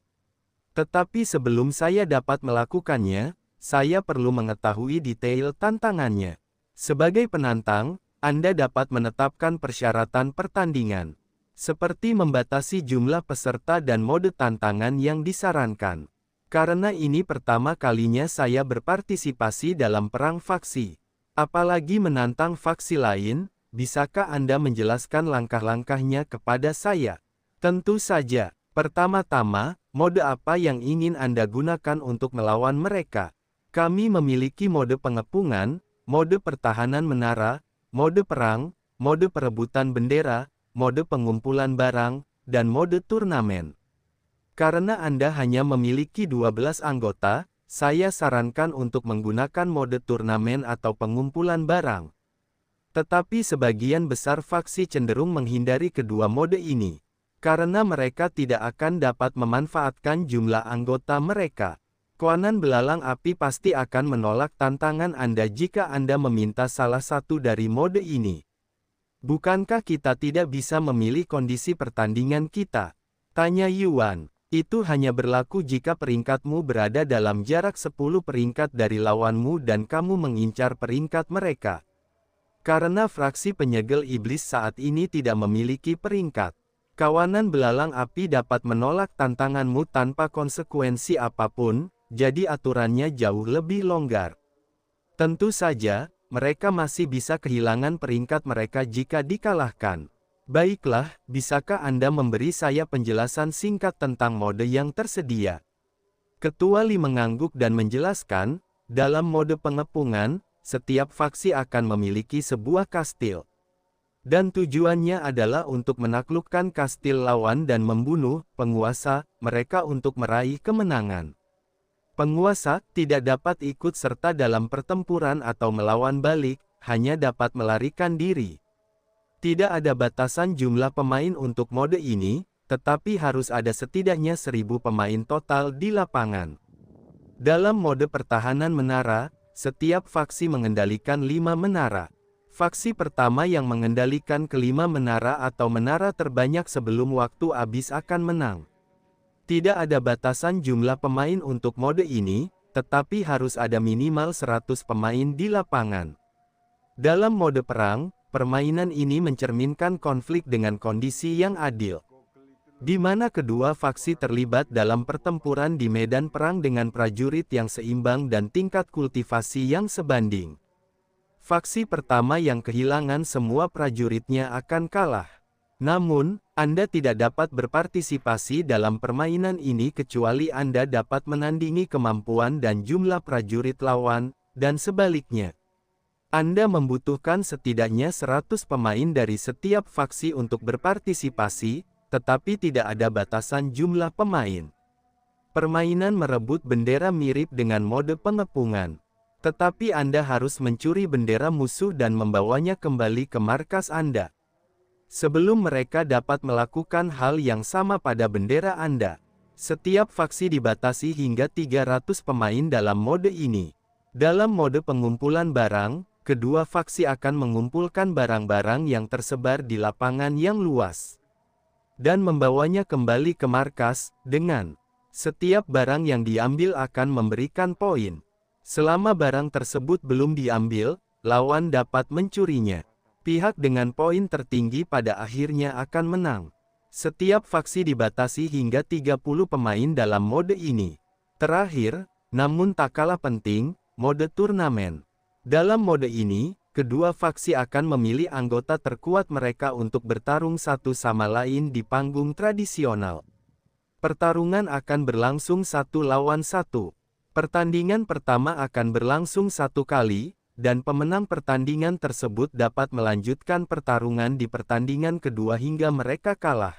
Tetapi sebelum saya dapat melakukannya, saya perlu mengetahui detail tantangannya. Sebagai penantang, Anda dapat menetapkan persyaratan pertandingan, seperti membatasi jumlah peserta dan mode tantangan yang disarankan. Karena ini pertama kalinya saya berpartisipasi dalam perang faksi, apalagi menantang faksi lain, bisakah Anda menjelaskan langkah-langkahnya kepada saya?" "Tentu saja. Pertama-tama, mode apa yang ingin Anda gunakan untuk melawan mereka? Kami memiliki mode pengepungan, mode pertahanan menara, mode perang, mode perebutan bendera, mode pengumpulan barang, dan mode turnamen. Karena Anda hanya memiliki 12 anggota, saya sarankan untuk menggunakan mode turnamen atau pengumpulan barang." Tetapi sebagian besar faksi cenderung menghindari kedua mode ini, karena mereka tidak akan dapat memanfaatkan jumlah anggota mereka. Koanan belalang api pasti akan menolak tantangan Anda jika Anda meminta salah satu dari mode ini. Bukankah kita tidak bisa memilih kondisi pertandingan kita? Tanya Yuan. Itu hanya berlaku jika peringkatmu berada dalam jarak 10 peringkat dari lawanmu dan kamu mengincar peringkat mereka. Karena fraksi penyegel iblis saat ini tidak memiliki peringkat, kawanan belalang api dapat menolak tantanganmu tanpa konsekuensi apapun, jadi aturannya jauh lebih longgar. Tentu saja, mereka masih bisa kehilangan peringkat mereka jika dikalahkan. Baiklah, bisakah Anda memberi saya penjelasan singkat tentang mode yang tersedia? Ketua Li mengangguk dan menjelaskan, dalam mode pengepungan, setiap faksi akan memiliki sebuah kastil. Dan tujuannya adalah untuk menaklukkan kastil lawan dan membunuh penguasa mereka untuk meraih kemenangan. Penguasa tidak dapat ikut serta dalam pertempuran atau melawan balik, hanya dapat melarikan diri. Tidak ada batasan jumlah pemain untuk mode ini, tetapi harus ada setidaknya 1000 pemain total di lapangan. Dalam mode pertahanan menara, setiap faksi mengendalikan 5 menara. Faksi pertama yang mengendalikan kelima menara atau menara terbanyak sebelum waktu habis akan menang. Tidak ada batasan jumlah pemain untuk mode ini, tetapi harus ada minimal 100 pemain di lapangan. Dalam mode perang, permainan ini mencerminkan konflik dengan kondisi yang adil, di mana kedua faksi terlibat dalam pertempuran di medan perang dengan prajurit yang seimbang dan tingkat kultivasi yang sebanding. Faksi pertama yang kehilangan semua prajuritnya akan kalah. Namun, Anda tidak dapat berpartisipasi dalam permainan ini kecuali Anda dapat menandingi kemampuan dan jumlah prajurit lawan, dan sebaliknya. Anda membutuhkan setidaknya 100 pemain dari setiap faksi untuk berpartisipasi, tetapi tidak ada batasan jumlah pemain. Permainan merebut bendera mirip dengan mode pengepungan. Tetapi Anda harus mencuri bendera musuh dan membawanya kembali ke markas Anda. Sebelum mereka dapat melakukan hal yang sama pada bendera Anda. Setiap faksi dibatasi hingga 300 pemain dalam mode ini. Dalam mode pengumpulan barang, kedua faksi akan mengumpulkan barang-barang yang tersebar di lapangan yang luas dan membawanya kembali ke markas, dengan setiap barang yang diambil akan memberikan poin. Selama barang tersebut belum diambil, lawan dapat mencurinya. Pihak dengan poin tertinggi pada akhirnya akan menang. Setiap faksi dibatasi hingga 30 pemain dalam mode ini. Terakhir, namun tak kalah penting, mode turnamen. Dalam mode ini, kedua faksi akan memilih anggota terkuat mereka untuk bertarung satu sama lain di panggung tradisional. Pertarungan akan berlangsung 1 lawan 1. Pertandingan pertama akan berlangsung 1 kali, dan pemenang pertandingan tersebut dapat melanjutkan pertarungan di pertandingan kedua hingga mereka kalah.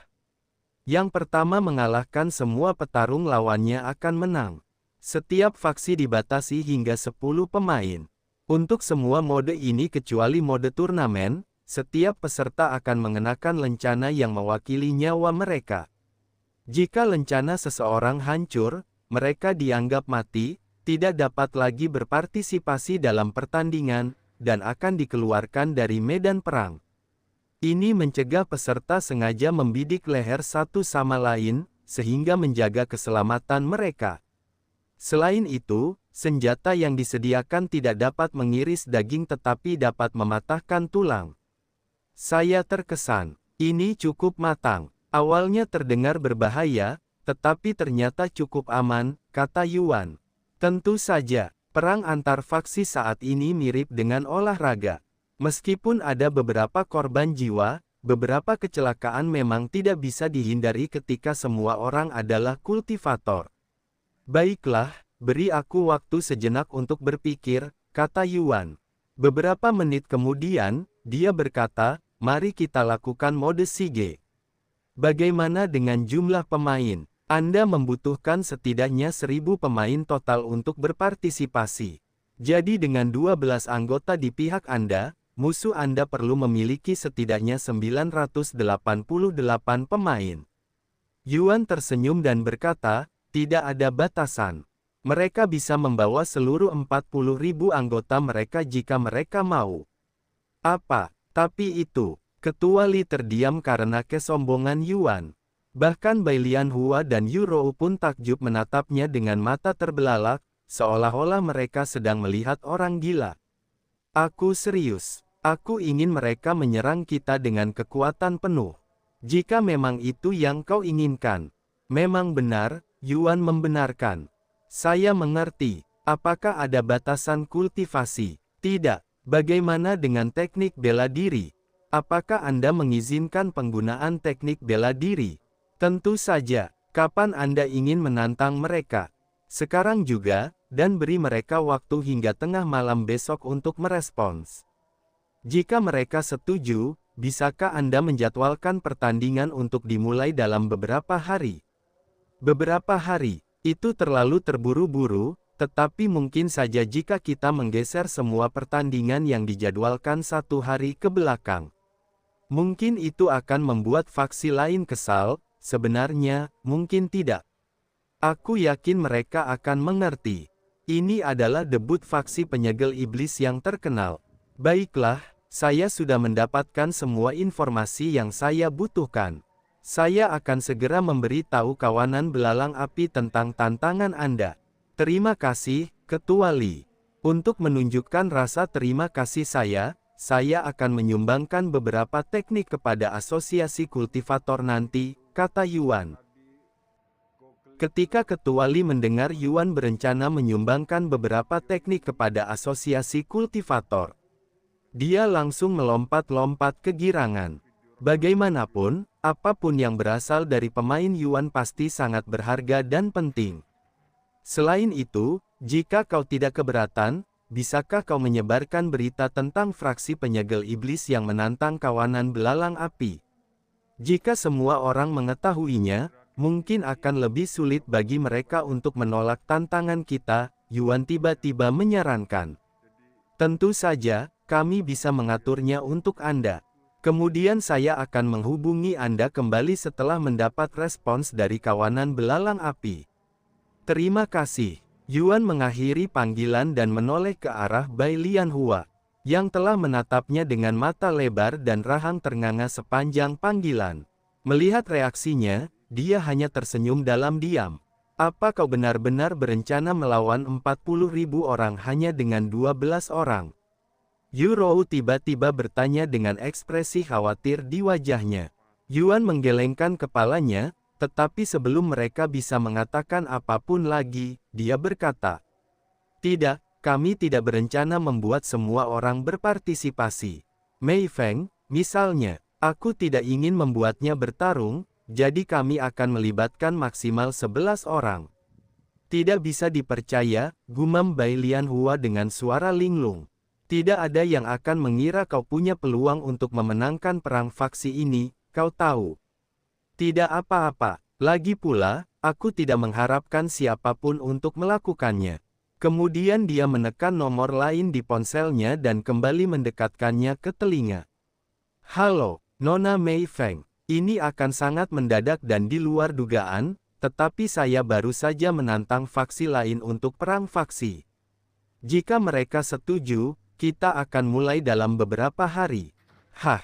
Yang pertama mengalahkan semua petarung lawannya akan menang. Setiap faksi dibatasi hingga 10 pemain. Untuk semua mode ini kecuali mode turnamen, setiap peserta akan mengenakan lencana yang mewakili nyawa mereka. Jika lencana seseorang hancur, mereka dianggap mati, tidak dapat lagi berpartisipasi dalam pertandingan, dan akan dikeluarkan dari medan perang. Ini mencegah peserta sengaja membidik leher satu sama lain, sehingga menjaga keselamatan mereka. Selain itu, senjata yang disediakan tidak dapat mengiris daging tetapi dapat mematahkan tulang. Saya terkesan. Ini cukup matang. Awalnya terdengar berbahaya, tetapi ternyata cukup aman, kata Yuan. Tentu saja, perang antar faksi saat ini mirip dengan olahraga. Meskipun ada beberapa korban jiwa, beberapa kecelakaan memang tidak bisa dihindari ketika semua orang adalah kultivator. Baiklah, beri aku waktu sejenak untuk berpikir, kata Yuan. Beberapa menit kemudian, dia berkata, mari kita lakukan mode Sige. Bagaimana dengan jumlah pemain? Anda membutuhkan setidaknya 1000 pemain total untuk berpartisipasi. Jadi dengan 12 anggota di pihak Anda, musuh Anda perlu memiliki setidaknya 988 pemain. Yuan tersenyum dan berkata, tidak ada batasan. Mereka bisa membawa seluruh 40.000 anggota mereka jika mereka mau. Apa? Tapi itu, Ketua Li terdiam karena kesombongan Yuan. Bahkan Bai Lianhua dan Yu Rou pun takjub menatapnya dengan mata terbelalak, seolah-olah mereka sedang melihat orang gila. Aku serius. Aku ingin mereka menyerang kita dengan kekuatan penuh. Jika memang itu yang kau inginkan. Memang benar, Yuan membenarkan. Saya mengerti. Apakah ada batasan kultivasi? Tidak. Bagaimana dengan teknik bela diri? Apakah Anda mengizinkan penggunaan teknik bela diri? Tentu saja. Kapan Anda ingin menantang mereka? Sekarang juga, dan beri mereka waktu hingga tengah malam besok untuk merespons. Jika mereka setuju, bisakah Anda menjadwalkan pertandingan untuk dimulai dalam beberapa hari? Beberapa hari, itu terlalu terburu-buru, tetapi mungkin saja jika kita menggeser semua pertandingan yang dijadwalkan 1 hari ke belakang. Mungkin itu akan membuat faksi lain kesal. Sebenarnya, mungkin tidak. Aku yakin mereka akan mengerti. Ini adalah debut faksi penyegel iblis yang terkenal. Baiklah, saya sudah mendapatkan semua informasi yang saya butuhkan. Saya akan segera memberitahu kawanan belalang api tentang tantangan Anda. Terima kasih, Ketua Li. Untuk menunjukkan rasa terima kasih saya akan menyumbangkan beberapa teknik kepada asosiasi kultivator nanti, kata Yuan. Ketika Ketua Li mendengar Yuan berencana menyumbangkan beberapa teknik kepada asosiasi kultivator, dia langsung melompat-lompat kegirangan. Bagaimanapun, apapun yang berasal dari pemain Yuan pasti sangat berharga dan penting. Selain itu, jika kau tidak keberatan, bisakah kau menyebarkan berita tentang fraksi penyegel iblis yang menantang kawanan belalang api? Jika semua orang mengetahuinya, mungkin akan lebih sulit bagi mereka untuk menolak tantangan kita, Yuan tiba-tiba menyarankan. Tentu saja, kami bisa mengaturnya untuk Anda. Kemudian saya akan menghubungi Anda kembali setelah mendapat respons dari kawanan belalang api. Terima kasih. Yuan mengakhiri panggilan dan menoleh ke arah Bai Lianhua, yang telah menatapnya dengan mata lebar dan rahang ternganga sepanjang panggilan. Melihat reaksinya, dia hanya tersenyum dalam diam. Apa kau benar-benar berencana melawan 40.000 orang hanya dengan 12 orang? Yu Rou tiba-tiba bertanya dengan ekspresi khawatir di wajahnya. Yuan menggelengkan kepalanya, tetapi sebelum mereka bisa mengatakan apapun lagi, dia berkata, "Tidak, kami tidak berencana membuat semua orang berpartisipasi. Mei Feng, misalnya, aku tidak ingin membuatnya bertarung, jadi kami akan melibatkan maksimal 11 orang." Tidak bisa dipercaya, gumam Bai Lianhua dengan suara linglung. Tidak ada yang akan mengira kau punya peluang untuk memenangkan perang faksi ini, kau tahu. Tidak apa-apa, lagi pula, aku tidak mengharapkan siapapun untuk melakukannya. Kemudian dia menekan nomor lain di ponselnya dan kembali mendekatkannya ke telinga. Halo, Nona Mei Feng. Ini akan sangat mendadak dan di luar dugaan, tetapi saya baru saja menantang faksi lain untuk perang faksi. Jika mereka setuju, kita akan mulai dalam beberapa hari. Hah,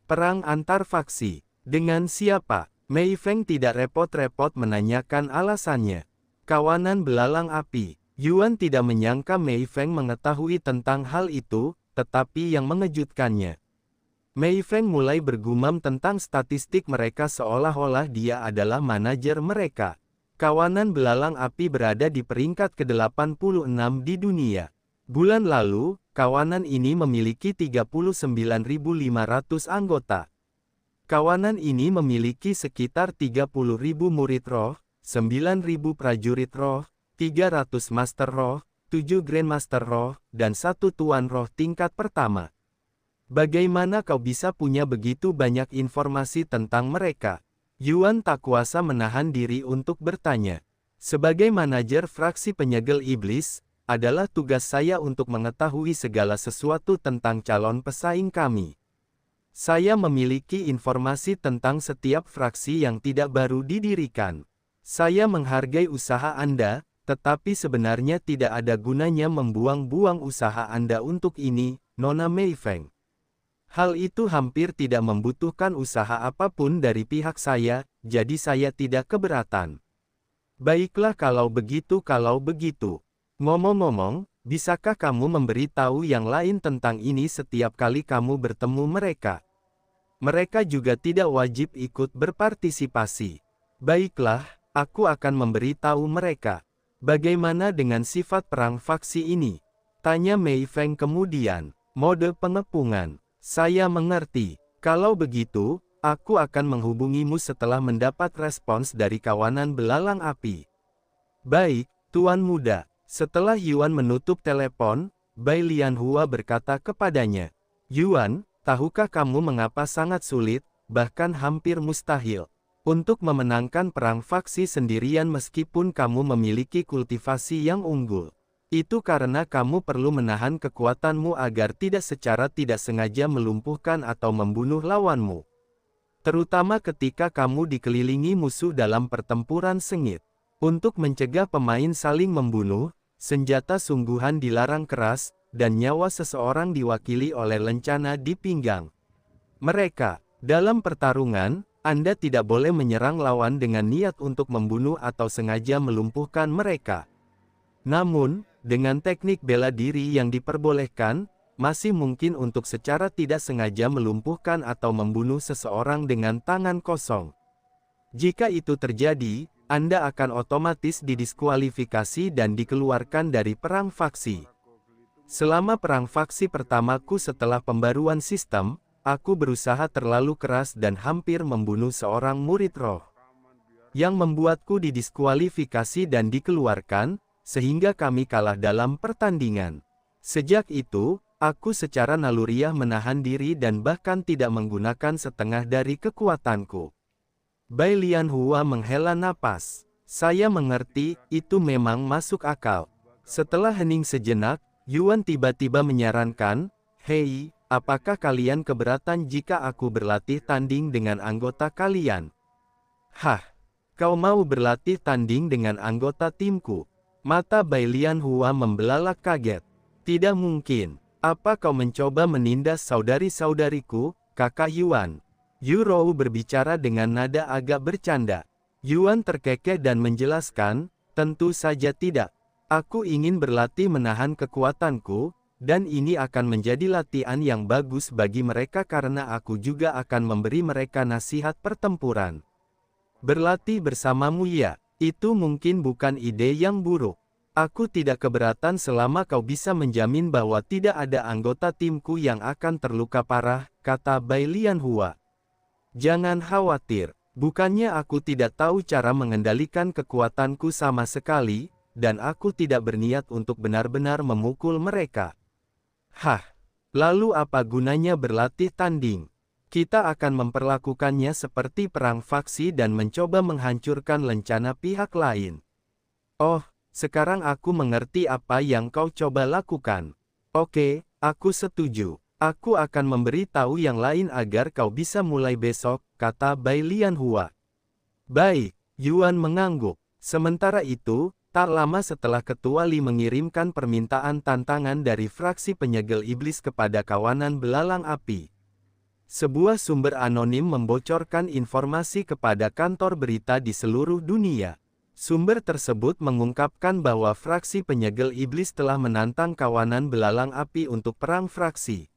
perang antar faksi. Dengan siapa? Mei Feng tidak repot-repot menanyakan alasannya. Kawanan belalang api. Yuan tidak menyangka Mei Feng mengetahui tentang hal itu, tetapi yang mengejutkannya. Mei Feng mulai bergumam tentang statistik mereka seolah-olah dia adalah manajer mereka. Kawanan belalang api berada di peringkat ke-86 di dunia. Bulan lalu, kawanan ini memiliki 39.500 anggota. Kawanan ini memiliki sekitar 30.000 murid roh, 9.000 prajurit roh, 300 Master Roh, 7 Grandmaster Roh, dan 1 Tuan Roh tingkat pertama. Bagaimana kau bisa punya begitu banyak informasi tentang mereka? Yuan tak kuasa menahan diri untuk bertanya. Sebagai manajer fraksi penyegel iblis, adalah tugas saya untuk mengetahui segala sesuatu tentang calon pesaing kami. Saya memiliki informasi tentang setiap fraksi yang tidak baru didirikan. Saya menghargai usaha Anda, tetapi sebenarnya tidak ada gunanya membuang-buang usaha Anda untuk ini, Nona Meifeng. Hal itu hampir tidak membutuhkan usaha apapun dari pihak saya, jadi saya tidak keberatan. Baiklah kalau begitu. Ngomong-ngomong, bisakah kamu memberitahu yang lain tentang ini setiap kali kamu bertemu mereka? Mereka juga tidak wajib ikut berpartisipasi. Baiklah, aku akan memberitahu mereka. Bagaimana dengan sifat perang faksi ini? Tanya Mei Feng kemudian. Mode pengepungan. Saya mengerti. Kalau begitu, aku akan menghubungimu setelah mendapat respons dari kawanan belalang api. Baik, Tuan Muda. Setelah Yuan menutup telepon, Bai Lianhua berkata kepadanya, Yuan, tahukah kamu mengapa sangat sulit, bahkan hampir mustahil, untuk memenangkan perang faksi sendirian meskipun kamu memiliki kultivasi yang unggul? Itu karena kamu perlu menahan kekuatanmu agar secara tidak sengaja melumpuhkan atau membunuh lawanmu. Terutama ketika kamu dikelilingi musuh dalam pertempuran sengit. Untuk mencegah pemain saling membunuh, senjata sungguhan dilarang keras, dan nyawa seseorang diwakili oleh lencana di pinggang mereka. Dalam pertarungan, Anda tidak boleh menyerang lawan dengan niat untuk membunuh atau sengaja melumpuhkan mereka. Namun, dengan teknik bela diri yang diperbolehkan, masih mungkin untuk secara tidak sengaja melumpuhkan atau membunuh seseorang dengan tangan kosong. Jika itu terjadi, Anda akan otomatis didiskualifikasi dan dikeluarkan dari perang faksi. Selama perang faksi pertamaku setelah pembaruan sistem, aku berusaha terlalu keras dan hampir membunuh seorang murid roh. Yang membuatku didiskualifikasi dan dikeluarkan, sehingga kami kalah dalam pertandingan. Sejak itu, aku secara naluriah menahan diri dan bahkan tidak menggunakan setengah dari kekuatanku. Bai Lianhua menghela napas. Saya mengerti, itu memang masuk akal. Setelah hening sejenak, Yuan tiba-tiba menyarankan, Hei, apakah kalian keberatan jika aku berlatih tanding dengan anggota kalian? Hah, kau mau berlatih tanding dengan anggota timku? Mata Bai Lianhua membelalak kaget. Tidak mungkin. Apa kau mencoba menindas saudari-saudariku, kakak Yuan? Yu Rou berbicara dengan nada agak bercanda. Yuan terkekeh dan menjelaskan, tentu saja tidak. Aku ingin berlatih menahan kekuatanku, dan ini akan menjadi latihan yang bagus bagi mereka karena aku juga akan memberi mereka nasihat pertempuran. Berlatih bersamamu ya. Itu mungkin bukan ide yang buruk. Aku tidak keberatan selama kau bisa menjamin bahwa tidak ada anggota timku yang akan terluka parah, kata Bai Lianhua. Jangan khawatir, bukannya aku tidak tahu cara mengendalikan kekuatanku sama sekali, dan aku tidak berniat untuk benar-benar memukul mereka. Hah, lalu apa gunanya berlatih tanding? Kita akan memperlakukannya seperti perang faksi dan mencoba menghancurkan lencana pihak lain. Oh, sekarang aku mengerti apa yang kau coba lakukan. Oke, aku setuju. Aku akan memberitahu yang lain agar kau bisa mulai besok, kata Bai Lianhua. Baik, Yuan mengangguk. Sementara itu, tak lama setelah Ketua Li mengirimkan permintaan tantangan dari fraksi penyegel iblis kepada kawanan belalang api. Sebuah sumber anonim membocorkan informasi kepada kantor berita di seluruh dunia. Sumber tersebut mengungkapkan bahwa fraksi penyegel iblis telah menantang kawanan belalang api untuk perang fraksi,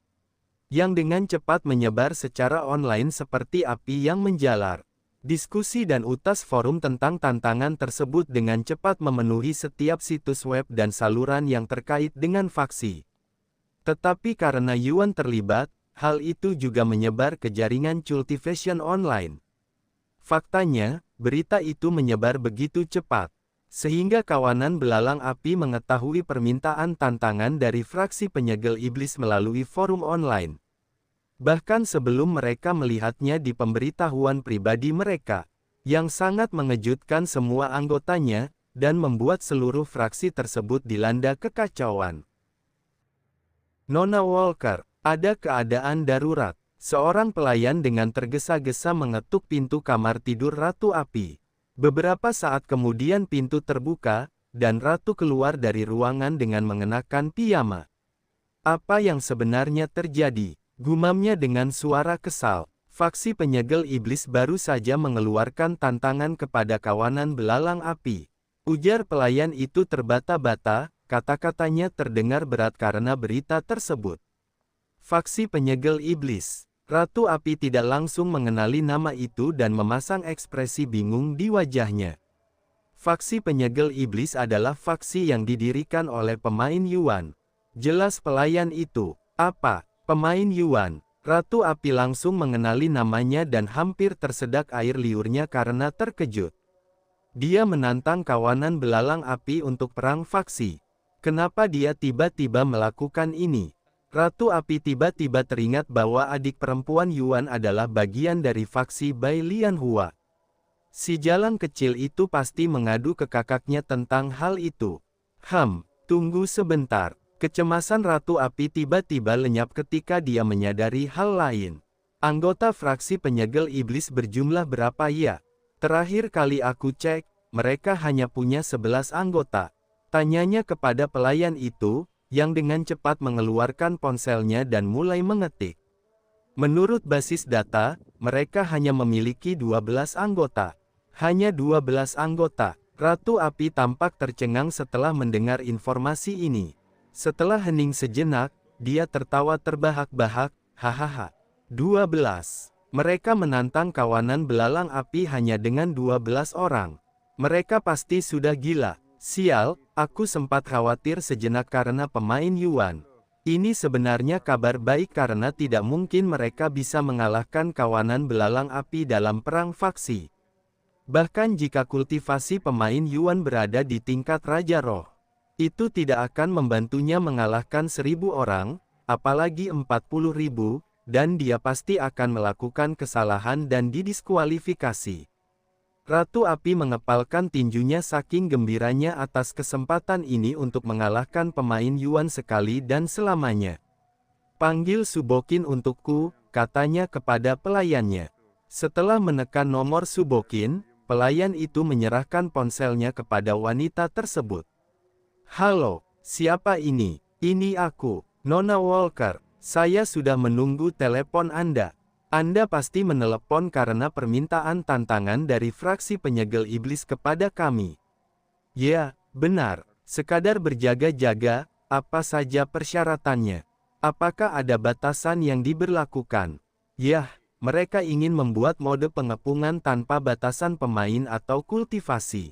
yang dengan cepat menyebar secara online seperti api yang menjalar. Diskusi dan utas forum tentang tantangan tersebut dengan cepat memenuhi setiap situs web dan saluran yang terkait dengan faksi. Tetapi karena Yuan terlibat, hal itu juga menyebar ke jaringan cultivation online. Faktanya, berita itu menyebar begitu cepat, sehingga kawanan belalang api mengetahui permintaan tantangan dari fraksi penyegel iblis melalui forum online. Bahkan sebelum mereka melihatnya di pemberitahuan pribadi mereka, yang sangat mengejutkan semua anggotanya, dan membuat seluruh fraksi tersebut dilanda kekacauan. Nona Walker, ada keadaan darurat. Seorang pelayan dengan tergesa-gesa mengetuk pintu kamar tidur Ratu Api. Beberapa saat kemudian pintu terbuka, dan Ratu keluar dari ruangan dengan mengenakan piyama. Apa yang sebenarnya terjadi? Gumamnya dengan suara kesal. Faksi penyegel iblis baru saja mengeluarkan tantangan kepada kawanan belalang api. Ujar pelayan itu terbata-bata, kata-katanya terdengar berat karena berita tersebut. Faksi penyegel iblis. Ratu Api tidak langsung mengenali nama itu dan memasang ekspresi bingung di wajahnya. Faksi penyegel iblis adalah faksi yang didirikan oleh pemain Yuan. Jelas pelayan itu. Apa? Pemain Yuan. Ratu Api langsung mengenali namanya dan hampir tersedak air liurnya karena terkejut. Dia menantang kawanan belalang api untuk perang faksi. Kenapa dia tiba-tiba melakukan ini? Ratu Api tiba-tiba teringat bahwa adik perempuan Yuan adalah bagian dari faksi Bai Lianhua. Si jalan kecil itu pasti mengadu ke kakaknya tentang hal itu. Tunggu sebentar. Kecemasan Ratu Api tiba-tiba lenyap ketika dia menyadari hal lain. Anggota fraksi penyegel iblis berjumlah berapa ya? Terakhir kali aku cek, mereka hanya punya 11 anggota. Tanyanya kepada pelayan itu, yang dengan cepat mengeluarkan ponselnya dan mulai mengetik. Menurut basis data, mereka hanya memiliki 12 anggota. Hanya 12 anggota. Ratu Api tampak tercengang setelah mendengar informasi ini. Setelah hening sejenak, dia tertawa terbahak-bahak, hahaha. 12. Mereka menantang kawanan belalang api hanya dengan 12 orang. Mereka pasti sudah gila. Sial, aku sempat khawatir sejenak karena pemain Yuan. Ini sebenarnya kabar baik karena tidak mungkin mereka bisa mengalahkan kawanan belalang api dalam perang faksi. Bahkan jika kultivasi pemain Yuan berada di tingkat Raja Roh, itu tidak akan membantunya mengalahkan 1000 orang, apalagi 40.000, dan dia pasti akan melakukan kesalahan dan didiskualifikasi. Ratu Api mengepalkan tinjunya saking gembiranya atas kesempatan ini untuk mengalahkan pemain Yuan sekali dan selamanya. Panggil Subokin untukku, katanya kepada pelayannya. Setelah menekan nomor Subokin, pelayan itu menyerahkan ponselnya kepada wanita tersebut. Halo, siapa ini? Ini aku, Nona Walker. Saya sudah menunggu telepon Anda. Anda pasti menelepon karena permintaan tantangan dari fraksi penyegel iblis kepada kami. Ya, benar. Sekadar berjaga-jaga, apa saja persyaratannya? Apakah ada batasan yang diberlakukan? Yah, mereka ingin membuat mode pengepungan tanpa batasan pemain atau kultivasi.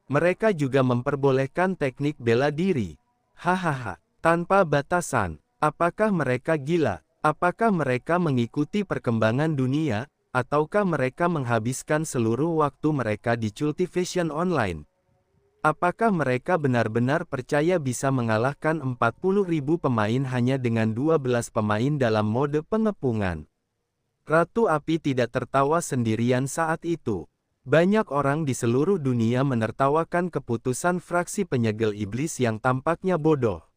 Mereka juga memperbolehkan teknik bela diri. Hahaha, tanpa batasan. Apakah mereka gila? Apakah mereka mengikuti perkembangan dunia, ataukah mereka menghabiskan seluruh waktu mereka di Cultivation Online? Apakah mereka benar-benar percaya bisa mengalahkan 40.000 pemain hanya dengan 12 pemain dalam mode pengepungan? Ratu Api tidak tertawa sendirian saat itu. Banyak orang di seluruh dunia menertawakan keputusan fraksi penyegel iblis yang tampaknya bodoh.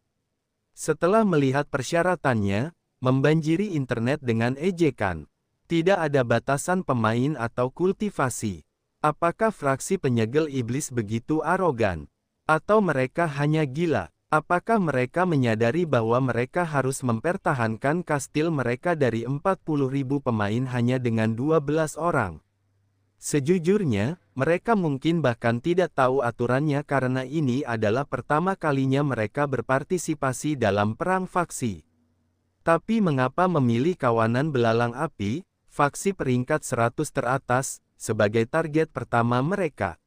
Setelah melihat persyaratannya, membanjiri internet dengan ejekan. Tidak ada batasan pemain atau kultivasi. Apakah fraksi penyegel iblis begitu arogan? Atau mereka hanya gila? Apakah mereka menyadari bahwa mereka harus mempertahankan kastil mereka dari 40.000 pemain hanya dengan 12 orang? Sejujurnya, mereka mungkin bahkan tidak tahu aturannya karena ini adalah pertama kalinya mereka berpartisipasi dalam perang faksi. Tapi mengapa memilih kawanan belalang api, faksi peringkat 100 teratas, sebagai target pertama mereka?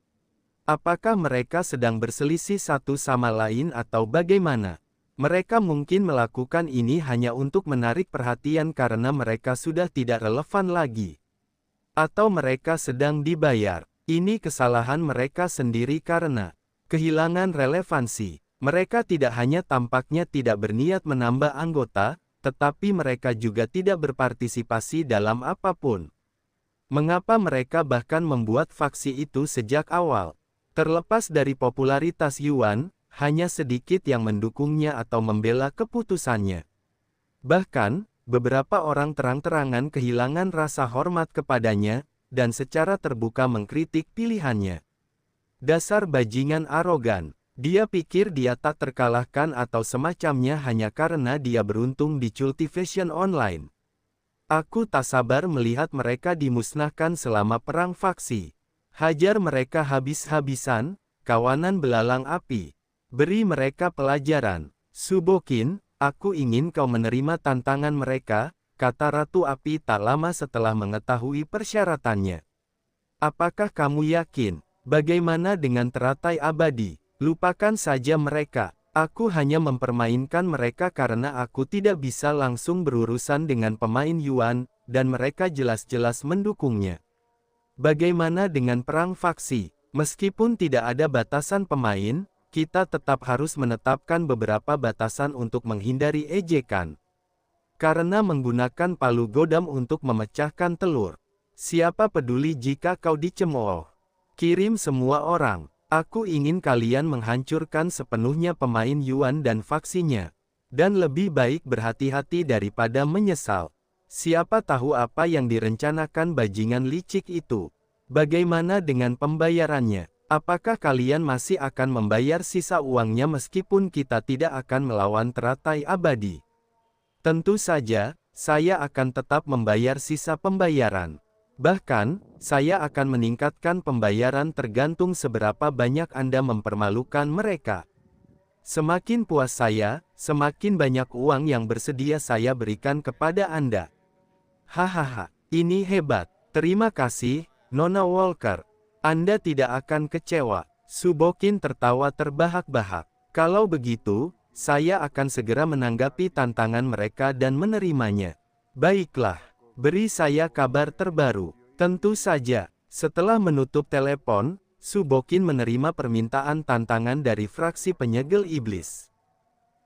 Apakah mereka sedang berselisih satu sama lain atau bagaimana? Mereka mungkin melakukan ini hanya untuk menarik perhatian karena mereka sudah tidak relevan lagi. Atau mereka sedang dibayar. Ini kesalahan mereka sendiri karena kehilangan relevansi. Mereka tidak hanya tampaknya tidak berniat menambah anggota, tetapi mereka juga tidak berpartisipasi dalam apapun. Mengapa mereka bahkan membuat faksi itu sejak awal? Terlepas dari popularitas Yuan, hanya sedikit yang mendukungnya atau membela keputusannya. Bahkan, beberapa orang terang-terangan kehilangan rasa hormat kepadanya, dan secara terbuka mengkritik pilihannya. Dasar bajingan arogan. Dia pikir dia tak terkalahkan atau semacamnya hanya karena dia beruntung di cultivation online. Aku tak sabar melihat mereka dimusnahkan selama perang faksi. Hajar mereka habis-habisan, kawanan belalang api. Beri mereka pelajaran. Subokin, aku ingin kau menerima tantangan mereka, kata Ratu Api tak lama setelah mengetahui persyaratannya. Apakah kamu yakin? Bagaimana dengan teratai abadi? Lupakan saja mereka. Aku hanya mempermainkan mereka karena aku tidak bisa langsung berurusan dengan pemain Yuan, dan mereka jelas-jelas mendukungnya. Bagaimana dengan perang faksi? Meskipun tidak ada batasan pemain, kita tetap harus menetapkan beberapa batasan untuk menghindari ejekan. Karena menggunakan palu godam untuk memecahkan telur. Siapa peduli jika kau dicemooh? Kirim semua orang. Aku ingin kalian menghancurkan sepenuhnya pemain Yuan dan faksinya. Dan lebih baik berhati-hati daripada menyesal. Siapa tahu apa yang direncanakan bajingan licik itu. Bagaimana dengan pembayarannya? Apakah kalian masih akan membayar sisa uangnya meskipun kita tidak akan melawan teratai abadi? Tentu saja, saya akan tetap membayar sisa pembayaran. Bahkan, saya akan meningkatkan pembayaran tergantung seberapa banyak Anda mempermalukan mereka. Semakin puas saya, semakin banyak uang yang bersedia saya berikan kepada Anda. Hahaha, ini hebat. Terima kasih, Nona Walker. Anda tidak akan kecewa. Subokin tertawa terbahak-bahak. Kalau begitu, saya akan segera menanggapi tantangan mereka dan menerimanya. Baiklah, beri saya kabar terbaru. Tentu saja, setelah menutup telepon, Subokin menerima permintaan tantangan dari fraksi penyegel iblis.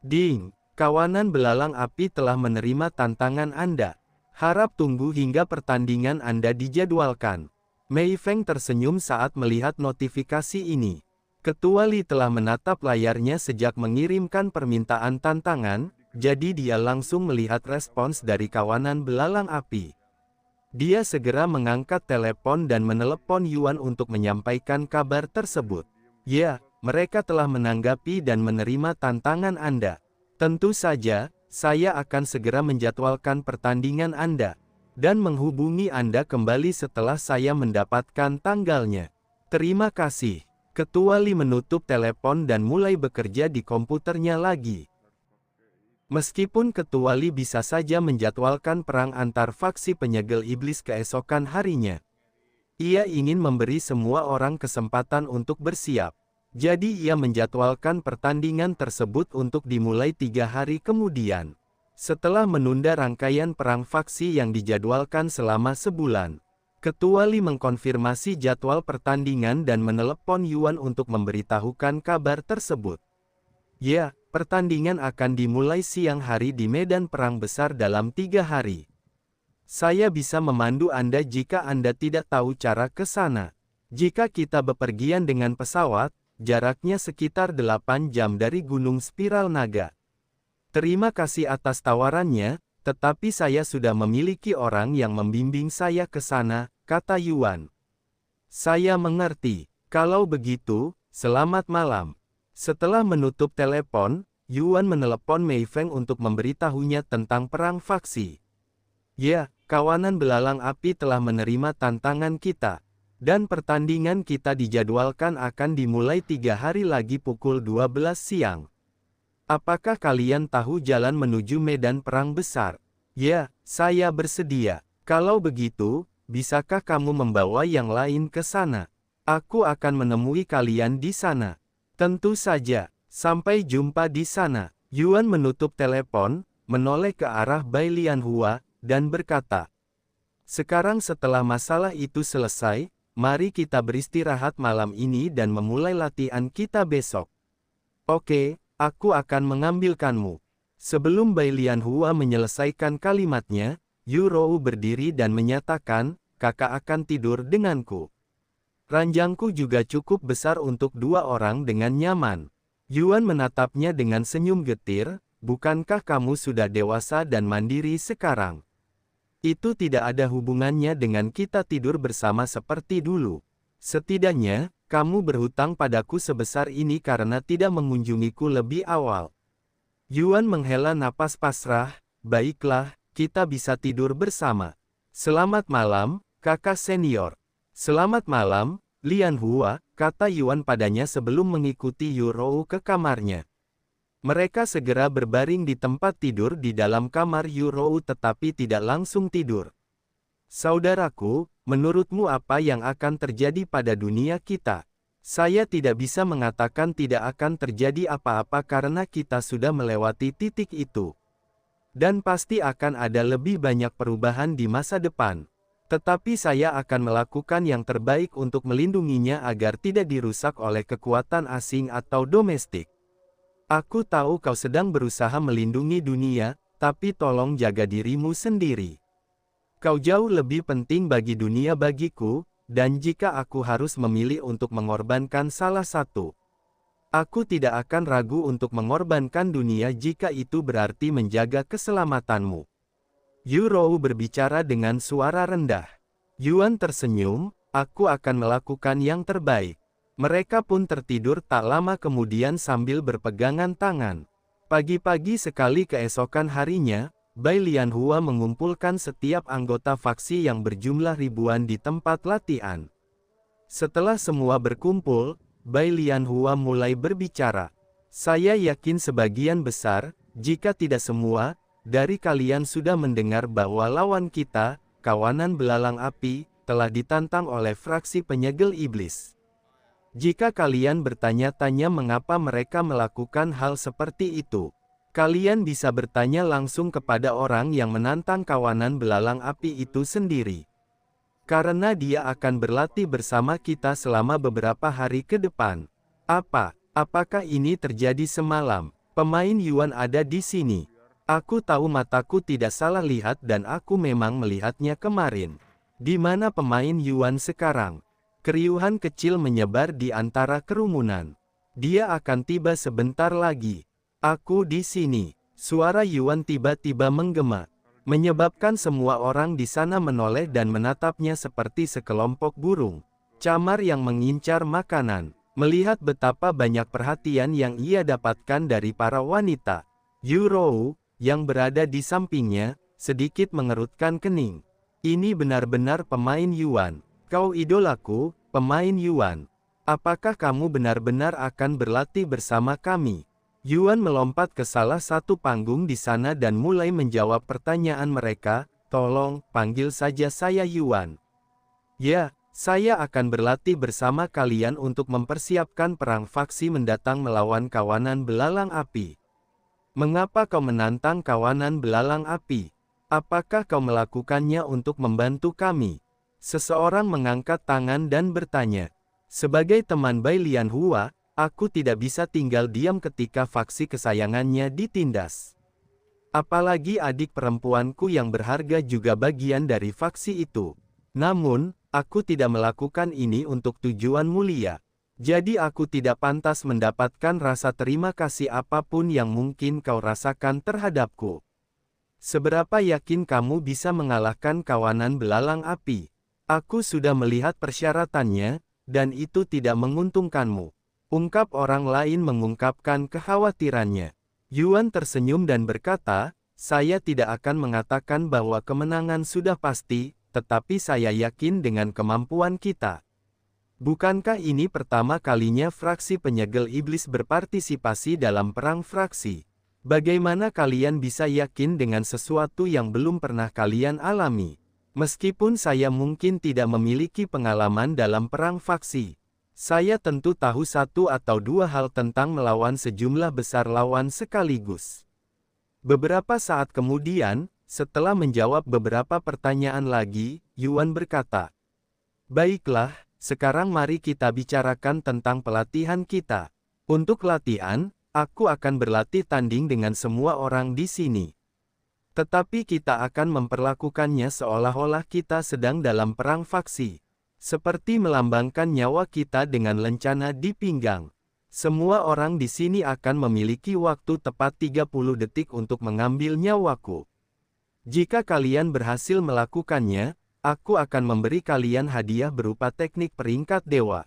Ding, kawanan belalang api telah menerima tantangan Anda. Harap tunggu hingga pertandingan Anda dijadwalkan. Mei Feng tersenyum saat melihat notifikasi ini. Ketua Li telah menatap layarnya sejak mengirimkan permintaan tantangan, jadi dia langsung melihat respons dari kawanan belalang api. Dia segera mengangkat telepon dan menelepon Yuan untuk menyampaikan kabar tersebut. Ya, mereka telah menanggapi dan menerima tantangan Anda. Tentu saja, saya akan segera menjadwalkan pertandingan Anda, dan menghubungi Anda kembali setelah saya mendapatkan tanggalnya. Terima kasih. Ketua Li menutup telepon dan mulai bekerja di komputernya lagi. Meskipun Ketua Li bisa saja menjadwalkan perang antar faksi penyegel iblis keesokan harinya, ia ingin memberi semua orang kesempatan untuk bersiap. Jadi ia menjadwalkan pertandingan tersebut untuk dimulai 3 hari kemudian. Setelah menunda rangkaian perang faksi yang dijadwalkan selama sebulan, Ketua Li mengkonfirmasi jadwal pertandingan dan menelepon Yuan untuk memberitahukan kabar tersebut. Ya, pertandingan akan dimulai siang hari di medan perang besar dalam 3 hari. Saya bisa memandu Anda jika Anda tidak tahu cara ke sana. Jika kita bepergian dengan pesawat, jaraknya sekitar 8 jam dari Gunung Spiral Naga. Terima kasih atas tawarannya, tetapi saya sudah memiliki orang yang membimbing saya ke sana, kata Yuan. Saya mengerti. Kalau begitu, selamat malam. Setelah menutup telepon, Yuan menelepon Mei Feng untuk memberitahunya tentang perang faksi. Ya, kawanan belalang api telah menerima tantangan kita. Dan pertandingan kita dijadwalkan akan dimulai 3 hari lagi pukul 12 siang. Apakah kalian tahu jalan menuju medan perang besar? Ya, saya bersedia. Kalau begitu, bisakah kamu membawa yang lain ke sana? Aku akan menemui kalian di sana. Tentu saja. Sampai jumpa di sana. Yuan menutup telepon, menoleh ke arah Bai Lianhua, dan berkata, sekarang setelah masalah itu selesai, mari kita beristirahat malam ini dan memulai latihan kita besok. Oke, aku akan mengambilkanmu. Sebelum Bai Lianhua menyelesaikan kalimatnya, Yu Rou berdiri dan menyatakan, kakak akan tidur denganku. Ranjangku juga cukup besar untuk 2 orang dengan nyaman. Yuan menatapnya dengan senyum getir, bukankah kamu sudah dewasa dan mandiri sekarang? Itu tidak ada hubungannya dengan kita tidur bersama seperti dulu. Setidaknya, kamu berhutang padaku sebesar ini karena tidak mengunjungiku lebih awal. Yuan menghela napas pasrah, baiklah, kita bisa tidur bersama. Selamat malam, kakak senior. Selamat malam, Lian Hua, kata Yuan padanya sebelum mengikuti Yu Rou ke kamarnya. Mereka segera berbaring di tempat tidur di dalam kamar Yu Rou tetapi tidak langsung tidur. Saudaraku, menurutmu apa yang akan terjadi pada dunia kita? Saya tidak bisa mengatakan tidak akan terjadi apa-apa karena kita sudah melewati titik itu. Dan pasti akan ada lebih banyak perubahan di masa depan. Tetapi saya akan melakukan yang terbaik untuk melindunginya agar tidak dirusak oleh kekuatan asing atau domestik. Aku tahu kau sedang berusaha melindungi dunia, tapi tolong jaga dirimu sendiri. Kau jauh lebih penting bagi dunia bagiku, dan jika aku harus memilih untuk mengorbankan salah satu, aku tidak akan ragu untuk mengorbankan dunia jika itu berarti menjaga keselamatanmu. Yu Rou berbicara dengan suara rendah. Yuan tersenyum, aku akan melakukan yang terbaik. Mereka pun tertidur tak lama kemudian sambil berpegangan tangan. Pagi-pagi sekali keesokan harinya, Bai Lian Hua mengumpulkan setiap anggota faksi yang berjumlah ribuan di tempat latihan. Setelah semua berkumpul, Bai Lian Hua mulai berbicara. Saya yakin sebagian besar, jika tidak semua, dari kalian sudah mendengar bahwa lawan kita, kawanan belalang api, telah ditantang oleh fraksi penyegel iblis. Jika kalian bertanya-tanya mengapa mereka melakukan hal seperti itu, kalian bisa bertanya langsung kepada orang yang menantang kawanan belalang api itu sendiri. Karena dia akan berlatih bersama kita selama beberapa hari ke depan. Apakah ini terjadi semalam? Pemain Yuan ada di sini. Aku tahu mataku tidak salah lihat dan aku memang melihatnya kemarin. Di mana pemain Yuan sekarang? Keriuhan kecil menyebar di antara kerumunan. Dia akan tiba sebentar lagi. Aku di sini. Suara Yuan tiba-tiba menggema, menyebabkan semua orang di sana menoleh dan menatapnya seperti sekelompok burung camar yang mengincar makanan. Melihat betapa banyak perhatian yang ia dapatkan dari para wanita, Yu Rou, yang berada di sampingnya, sedikit mengerutkan kening. Ini benar-benar pemain Yuan. Kau idolaku, pemain Yuan. Apakah kamu benar-benar akan berlatih bersama kami? Yuan melompat ke salah satu panggung di sana dan mulai menjawab pertanyaan mereka. Tolong, panggil saja saya Yuan. Ya, saya akan berlatih bersama kalian untuk mempersiapkan perang faksi mendatang melawan kawanan belalang api. Mengapa kau menantang kawanan belalang api? Apakah kau melakukannya untuk membantu kami? Seseorang mengangkat tangan dan bertanya. Sebagai teman Bai Lian Hua, aku tidak bisa tinggal diam ketika faksi kesayangannya ditindas. Apalagi adik perempuanku yang berharga juga bagian dari faksi itu. Namun, aku tidak melakukan ini untuk tujuan mulia. Jadi aku tidak pantas mendapatkan rasa terima kasih apapun yang mungkin kau rasakan terhadapku. Seberapa yakin kamu bisa mengalahkan kawanan belalang api? Aku sudah melihat persyaratannya, dan itu tidak menguntungkanmu. Ungkap orang lain mengungkapkan kekhawatirannya. Yuan tersenyum dan berkata, saya tidak akan mengatakan bahwa kemenangan sudah pasti, tetapi saya yakin dengan kemampuan kita. Bukankah ini pertama kalinya fraksi penyegel iblis berpartisipasi dalam perang fraksi? Bagaimana kalian bisa yakin dengan sesuatu yang belum pernah kalian alami? Meskipun saya mungkin tidak memiliki pengalaman dalam perang faksi, saya tentu tahu satu atau dua hal tentang melawan sejumlah besar lawan sekaligus. Beberapa saat kemudian, setelah menjawab beberapa pertanyaan lagi, Yuan berkata, baiklah, sekarang mari kita bicarakan tentang pelatihan kita. Untuk latihan, aku akan berlatih tanding dengan semua orang di sini. Tetapi kita akan memperlakukannya seolah-olah kita sedang dalam perang faksi. Seperti melambangkan nyawa kita dengan lencana di pinggang. Semua orang di sini akan memiliki waktu tepat 30 detik untuk mengambil nyawaku. Jika kalian berhasil melakukannya, aku akan memberi kalian hadiah berupa teknik peringkat dewa.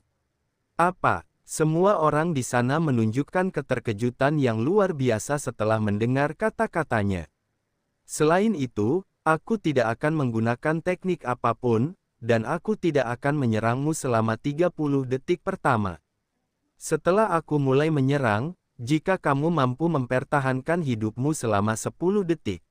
Apa? Semua orang di sana menunjukkan keterkejutan yang luar biasa setelah mendengar kata-katanya. Selain itu, aku tidak akan menggunakan teknik apapun, dan aku tidak akan menyerangmu selama 30 detik pertama. Setelah aku mulai menyerang, jika kamu mampu mempertahankan hidupmu selama 10 detik,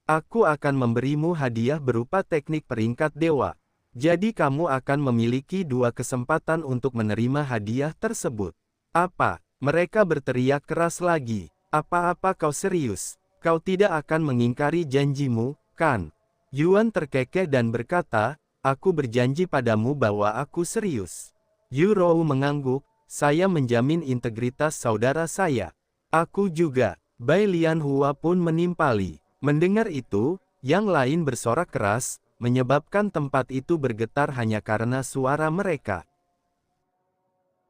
aku akan memberimu hadiah berupa teknik peringkat dewa. Jadi kamu akan memiliki 2 kesempatan untuk menerima hadiah tersebut. Apa? Mereka berteriak keras lagi. Apa-apa kau serius? Kau tidak akan mengingkari janjimu, kan? Yuan terkekeh dan berkata, aku berjanji padamu bahwa aku serius. Yu Rou mengangguk, saya menjamin integritas saudara saya. Aku juga. Bai Lian Hua pun menimpali. Mendengar itu, yang lain bersorak keras, menyebabkan tempat itu bergetar hanya karena suara mereka.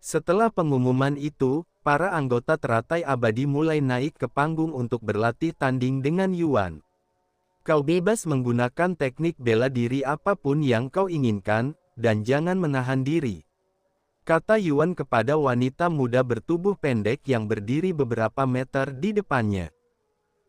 Setelah pengumuman itu, para anggota teratai abadi mulai naik ke panggung untuk berlatih tanding dengan Yuan. Kau bebas menggunakan teknik bela diri apapun yang kau inginkan, dan jangan menahan diri. Kata Yuan kepada wanita muda bertubuh pendek yang berdiri beberapa meter di depannya.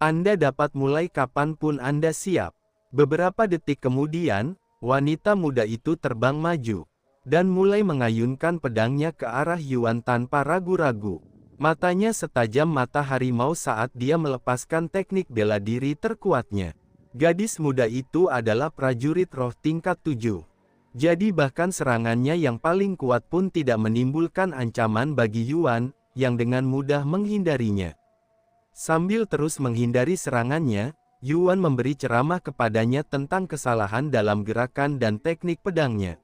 Anda dapat mulai kapanpun Anda siap. Beberapa detik kemudian, wanita muda itu terbang maju, dan mulai mengayunkan pedangnya ke arah Yuan tanpa ragu-ragu. Matanya setajam mata harimau saat dia melepaskan teknik bela diri terkuatnya. Gadis muda itu adalah prajurit roh tingkat 7. Jadi bahkan serangannya yang paling kuat pun tidak menimbulkan ancaman bagi Yuan, yang dengan mudah menghindarinya. Sambil terus menghindari serangannya, Yuan memberi ceramah kepadanya tentang kesalahan dalam gerakan dan teknik pedangnya.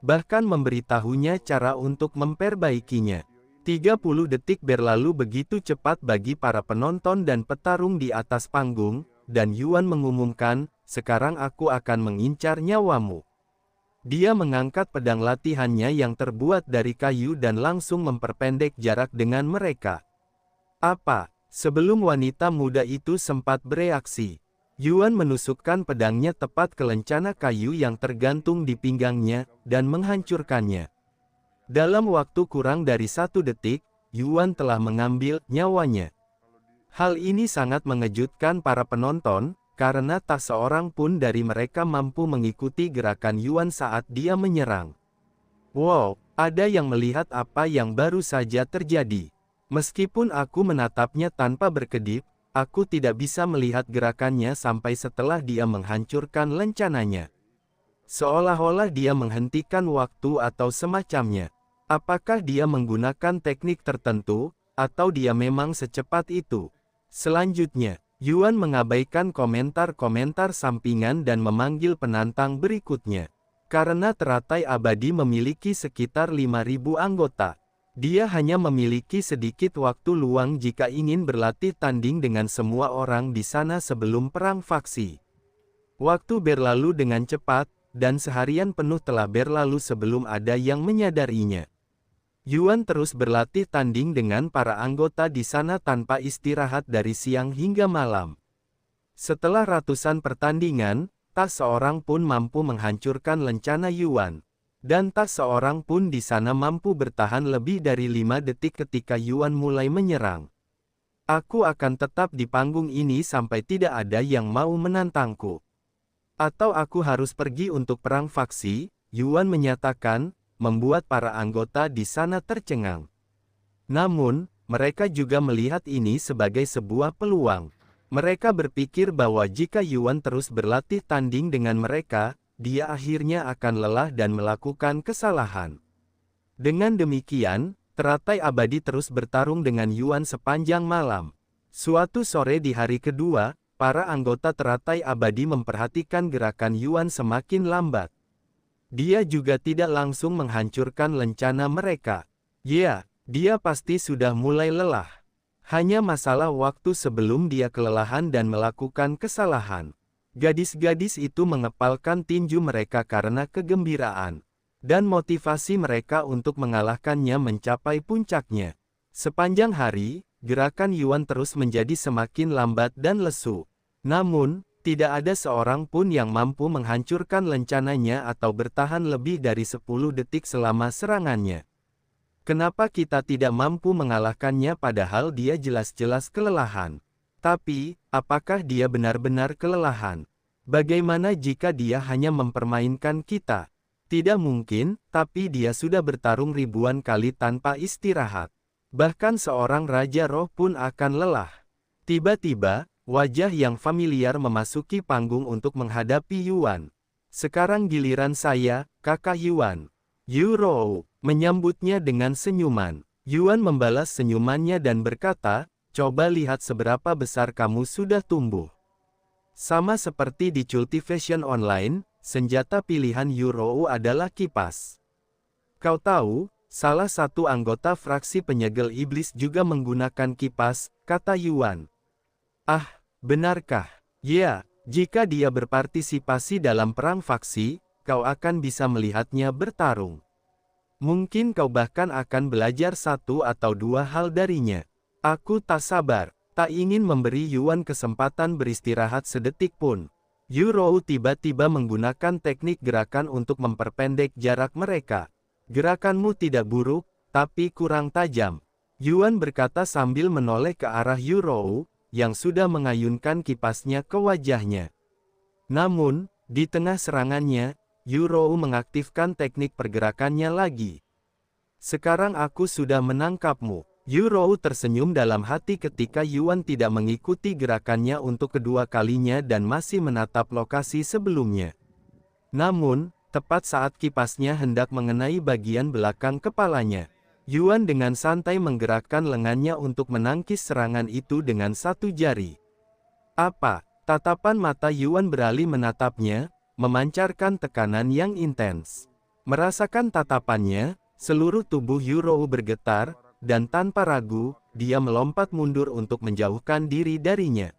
Bahkan memberitahunya cara untuk memperbaikinya. 30 detik berlalu begitu cepat bagi para penonton dan petarung di atas panggung, dan Yuan mengumumkan, sekarang aku akan mengincar nyawamu. Dia mengangkat pedang latihannya yang terbuat dari kayu dan langsung memperpendek jarak dengan mereka. Apa? Sebelum wanita muda itu sempat bereaksi, Yuan menusukkan pedangnya tepat ke lencana kayu yang tergantung di pinggangnya, dan menghancurkannya. Dalam waktu kurang dari 1 detik, Yuan telah mengambil nyawanya. Hal ini sangat mengejutkan para penonton, karena tak seorang pun dari mereka mampu mengikuti gerakan Yuan saat dia menyerang. Wow, ada yang melihat apa yang baru saja terjadi. Meskipun aku menatapnya tanpa berkedip, aku tidak bisa melihat gerakannya sampai setelah dia menghancurkan lencananya. Seolah-olah dia menghentikan waktu atau semacamnya. Apakah dia menggunakan teknik tertentu, atau dia memang secepat itu? Selanjutnya, Yuan mengabaikan komentar-komentar sampingan dan memanggil penantang berikutnya. Karena teratai abadi memiliki sekitar 5.000 anggota, dia hanya memiliki sedikit waktu luang jika ingin berlatih tanding dengan semua orang di sana sebelum perang faksi. Waktu berlalu dengan cepat, dan seharian penuh telah berlalu sebelum ada yang menyadarinya. Yuan terus berlatih tanding dengan para anggota di sana tanpa istirahat dari siang hingga malam. Setelah ratusan pertandingan, tak seorang pun mampu menghancurkan lencana Yuan. Dan tak seorang pun di sana mampu bertahan lebih dari 5 detik ketika Yuan mulai menyerang. Aku akan tetap di panggung ini sampai tidak ada yang mau menantangku. Atau aku harus pergi untuk perang faksi, Yuan menyatakan, membuat para anggota di sana tercengang. Namun, mereka juga melihat ini sebagai sebuah peluang. Mereka berpikir bahwa jika Yuan terus berlatih tanding dengan mereka, dia akhirnya akan lelah dan melakukan kesalahan. Dengan demikian, teratai abadi terus bertarung dengan Yuan sepanjang malam. Suatu sore di hari kedua, para anggota teratai abadi memperhatikan gerakan Yuan semakin lambat. Dia juga tidak langsung menghancurkan lencana mereka. Ya, dia pasti sudah mulai lelah. Hanya masalah waktu sebelum dia kelelahan dan melakukan kesalahan. Gadis-gadis itu mengepalkan tinju mereka karena kegembiraan. dan motivasi mereka untuk mengalahkannya mencapai puncaknya. Sepanjang hari, gerakan Yuan terus menjadi semakin lambat dan lesu. Namun, tidak ada seorang pun yang mampu menghancurkan lencananya atau bertahan lebih dari 10 detik selama serangannya. Kenapa kita tidak mampu mengalahkannya padahal dia jelas-jelas kelelahan? Tapi, apakah dia benar-benar kelelahan? Bagaimana jika dia hanya mempermainkan kita? Tidak mungkin, tapi dia sudah bertarung ribuan kali tanpa istirahat. Bahkan seorang Raja Roh pun akan lelah. Tiba-tiba, wajah yang familiar memasuki panggung untuk menghadapi Yuan. Sekarang giliran saya, Kakak Yuan. Yu Rou menyambutnya dengan senyuman. Yuan membalas senyumannya dan berkata, coba lihat seberapa besar kamu sudah tumbuh. Sama seperti di Cultivation Online, senjata pilihan Yu Rou adalah kipas. Kau tahu, salah satu anggota fraksi penyegel iblis juga menggunakan kipas, kata Yuan. Ah, benarkah? Ya, jika dia berpartisipasi dalam perang faksi, kau akan bisa melihatnya bertarung. Mungkin kau bahkan akan belajar satu atau dua hal darinya. Aku tak sabar, tak ingin memberi Yuan kesempatan beristirahat sedetik pun. Yu Rou tiba-tiba menggunakan teknik gerakan untuk memperpendek jarak mereka. Gerakanmu tidak buruk, tapi kurang tajam. Yuan berkata sambil menoleh ke arah Yu Rou, yang sudah mengayunkan kipasnya ke wajahnya. Namun, di tengah serangannya, Yu Rou mengaktifkan teknik pergerakannya lagi. Sekarang aku sudah menangkapmu. Yu Rou tersenyum dalam hati ketika Yuan tidak mengikuti gerakannya untuk kedua kalinya dan masih menatap lokasi sebelumnya. Namun, tepat saat kipasnya hendak mengenai bagian belakang kepalanya, Yuan dengan santai menggerakkan lengannya untuk menangkis serangan itu dengan satu jari. Apa? Tatapan mata Yuan beralih menatapnya, memancarkan tekanan yang intens. Merasakan tatapannya, seluruh tubuh Yu Rou bergetar, dan tanpa ragu, dia melompat mundur untuk menjauhkan diri darinya.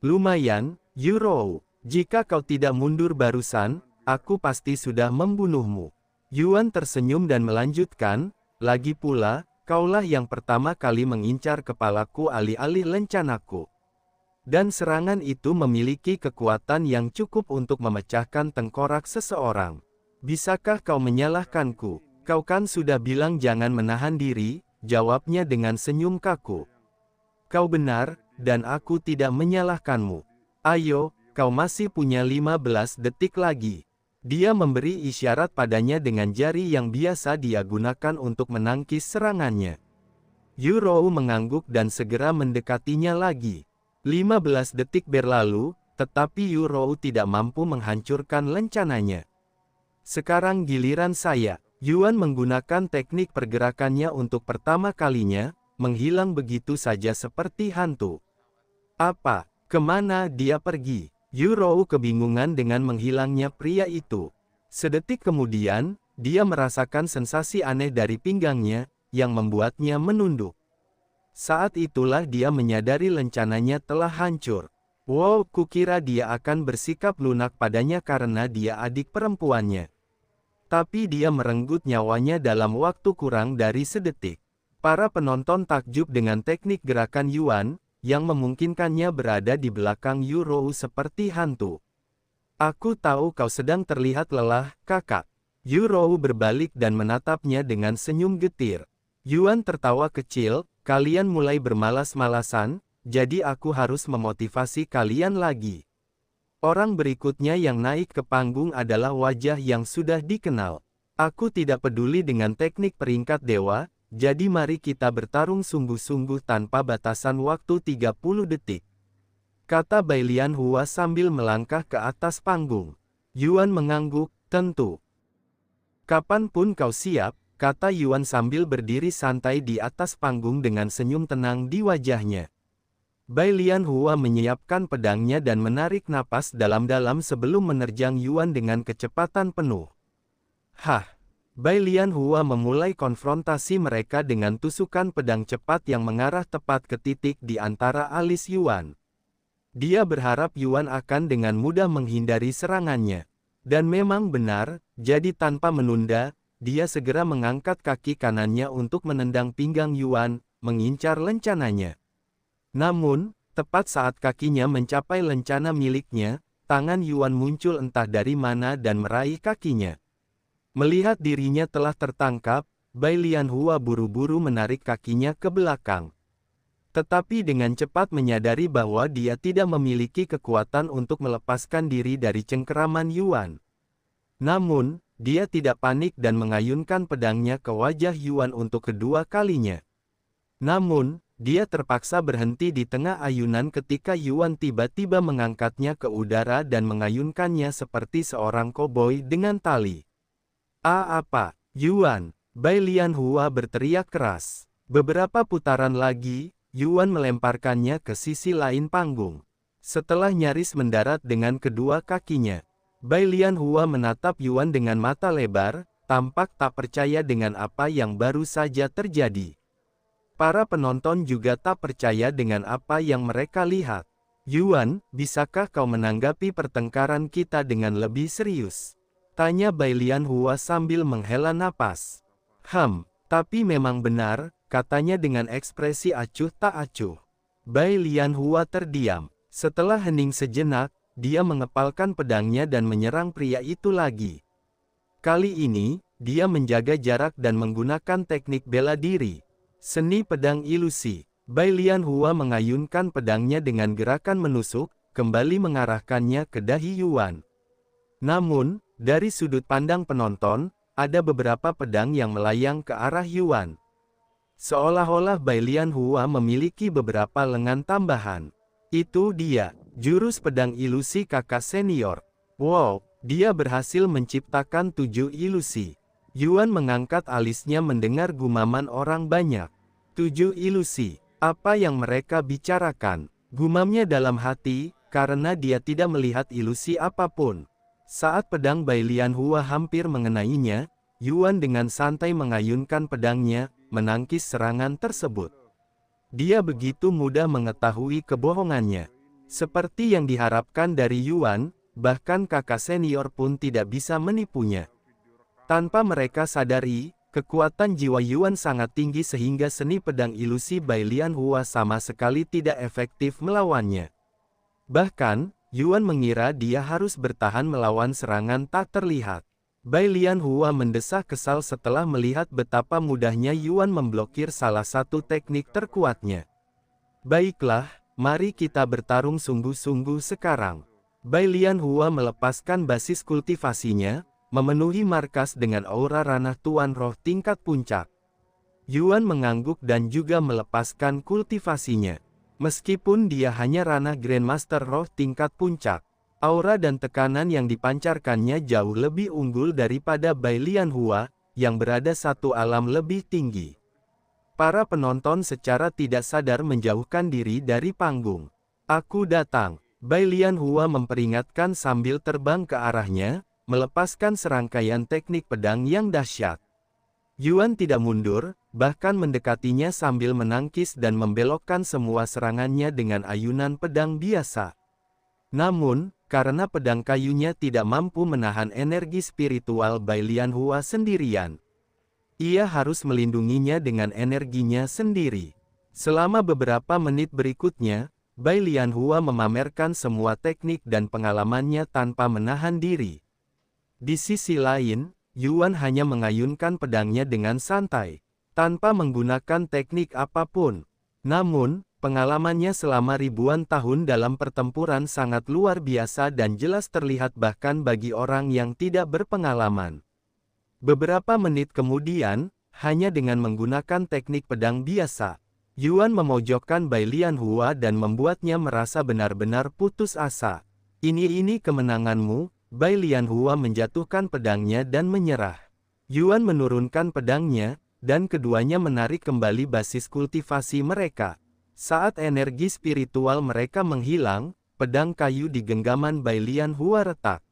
Lumayan, Yu Rou, jika kau tidak mundur barusan, aku pasti sudah membunuhmu. Yuan tersenyum dan melanjutkan, lagi pula, kaulah yang pertama kali mengincar kepalaku alih-alih lencanaku. Dan serangan itu memiliki kekuatan yang cukup untuk memecahkan tengkorak seseorang. Bisakah kau menyalahkanku? Kau kan sudah bilang jangan menahan diri, jawabnya dengan senyum kaku. Kau benar, dan aku tidak menyalahkanmu. Ayo, kau masih punya 15 detik lagi. Dia memberi isyarat padanya dengan jari yang biasa dia gunakan untuk menangkis serangannya. Yu Rou mengangguk dan segera mendekatinya lagi. 15 detik berlalu, tetapi Yu Rou tidak mampu menghancurkan lencananya. Sekarang giliran saya. Yuan menggunakan teknik pergerakannya untuk pertama kalinya, menghilang begitu saja seperti hantu. Apa? Kemana dia pergi? Yu Rou kebingungan dengan menghilangnya pria itu. Sedetik kemudian, dia merasakan sensasi aneh dari pinggangnya, yang membuatnya menunduk. Saat itulah dia menyadari lencananya telah hancur. Wow, kukira dia akan bersikap lunak padanya karena dia adik perempuannya. Tapi dia merenggut nyawanya dalam waktu kurang dari sedetik. Para penonton takjub dengan teknik gerakan Yuan, yang memungkinkannya berada di belakang Yu Rou seperti hantu. Aku tahu kau sedang terlihat lelah, kakak. Yu Rou berbalik dan menatapnya dengan senyum getir. Yuan tertawa kecil, kalian mulai bermalas-malasan, jadi aku harus memotivasi kalian lagi. Orang berikutnya yang naik ke panggung adalah wajah yang sudah dikenal. Aku tidak peduli dengan teknik peringkat dewa, jadi mari kita bertarung sungguh-sungguh tanpa batasan waktu 30 detik. Kata Bailian Hua sambil melangkah ke atas panggung. Yuan mengangguk, tentu. Kapanpun kau siap, kata Yuan sambil berdiri santai di atas panggung dengan senyum tenang di wajahnya. Bailian Hua menyiapkan pedangnya dan menarik napas dalam-dalam sebelum menerjang Yuan dengan kecepatan penuh. Hah! Bailian Hua memulai konfrontasi mereka dengan tusukan pedang cepat yang mengarah tepat ke titik di antara alis Yuan. Dia berharap Yuan akan dengan mudah menghindari serangannya. Dan memang benar, jadi tanpa menunda, dia segera mengangkat kaki kanannya untuk menendang pinggang Yuan, mengincar lencananya. Namun, tepat saat kakinya mencapai lencana miliknya, tangan Yuan muncul entah dari mana dan meraih kakinya. Melihat dirinya telah tertangkap, Bai Lianhua buru-buru menarik kakinya ke belakang. Tetapi dengan cepat menyadari bahwa dia tidak memiliki kekuatan untuk melepaskan diri dari cengkeraman Yuan. Namun, dia tidak panik dan mengayunkan pedangnya ke wajah Yuan untuk kedua kalinya. Namun, dia terpaksa berhenti di tengah ayunan ketika Yuan tiba-tiba mengangkatnya ke udara dan mengayunkannya seperti seorang koboi dengan tali. Apa, Yuan? Bai Lianhua berteriak keras. Beberapa putaran lagi, Yuan melemparkannya ke sisi lain panggung. Setelah nyaris mendarat dengan kedua kakinya, Bai Lianhua menatap Yuan dengan mata lebar, tampak tak percaya dengan apa yang baru saja terjadi. Para penonton juga tak percaya dengan apa yang mereka lihat. Yuan, bisakah kau menanggapi pertengkaran kita dengan lebih serius? Tanya Bai Lianhua sambil menghela napas. Tapi memang benar, katanya dengan ekspresi acuh tak acuh. Bai Lianhua terdiam. Setelah hening sejenak, dia mengepalkan pedangnya dan menyerang pria itu lagi. Kali ini, dia menjaga jarak dan menggunakan teknik bela diri. Seni pedang ilusi. Bai Lianhua mengayunkan pedangnya dengan gerakan menusuk, kembali mengarahkannya ke dahi Yuan. Namun, dari sudut pandang penonton, ada beberapa pedang yang melayang ke arah Yuan. Seolah-olah Bai Lianhua memiliki beberapa lengan tambahan. Itu dia, jurus pedang ilusi kakak senior. Wow, dia berhasil menciptakan 7 ilusi. Yuan mengangkat alisnya mendengar gumaman orang banyak. 7 ilusi, apa yang mereka bicarakan? Gumamnya dalam hati, karena dia tidak melihat ilusi apapun. Saat pedang Bai Lianhua hampir mengenainya, Yuan dengan santai mengayunkan pedangnya, menangkis serangan tersebut. Dia begitu mudah mengetahui kebohongannya. Seperti yang diharapkan dari Yuan, bahkan kakak senior pun tidak bisa menipunya. Tanpa mereka sadari, kekuatan jiwa Yuan sangat tinggi sehingga seni pedang ilusi Bai Lianhua sama sekali tidak efektif melawannya. Bahkan, Yuan mengira dia harus bertahan melawan serangan tak terlihat. Bai Lianhua mendesah kesal setelah melihat betapa mudahnya Yuan memblokir salah satu teknik terkuatnya. Baiklah, mari kita bertarung sungguh-sungguh sekarang. Bai Lianhua melepaskan basis kultivasinya, memenuhi markas dengan aura ranah Tuan Roh tingkat puncak. Yuan mengangguk dan juga melepaskan kultivasinya. Meskipun dia hanya ranah Grandmaster Roh tingkat puncak, aura dan tekanan yang dipancarkannya jauh lebih unggul daripada Bai Lianhua, yang berada satu alam lebih tinggi. Para penonton secara tidak sadar menjauhkan diri dari panggung. Aku datang, Bai Lianhua memperingatkan sambil terbang ke arahnya, melepaskan serangkaian teknik pedang yang dahsyat. Yuan tidak mundur, bahkan mendekatinya sambil menangkis dan membelokkan semua serangannya dengan ayunan pedang biasa. Namun, karena pedang kayunya tidak mampu menahan energi spiritual Bai Lianhua sendirian, ia harus melindunginya dengan energinya sendiri. Selama beberapa menit berikutnya, Bai Lianhua memamerkan semua teknik dan pengalamannya tanpa menahan diri. Di sisi lain, Yuan hanya mengayunkan pedangnya dengan santai, tanpa menggunakan teknik apapun. Namun, pengalamannya selama ribuan tahun dalam pertempuran sangat luar biasa dan jelas terlihat bahkan bagi orang yang tidak berpengalaman. Beberapa menit kemudian, hanya dengan menggunakan teknik pedang biasa, Yuan memojokkan Bai Lianhua dan membuatnya merasa benar-benar putus asa. Ini kemenanganmu. Bai Lianhua menjatuhkan pedangnya dan menyerah. Yuan menurunkan pedangnya, dan keduanya menarik kembali basis kultivasi mereka. Saat energi spiritual mereka menghilang, pedang kayu di genggaman Bai Lianhua retak.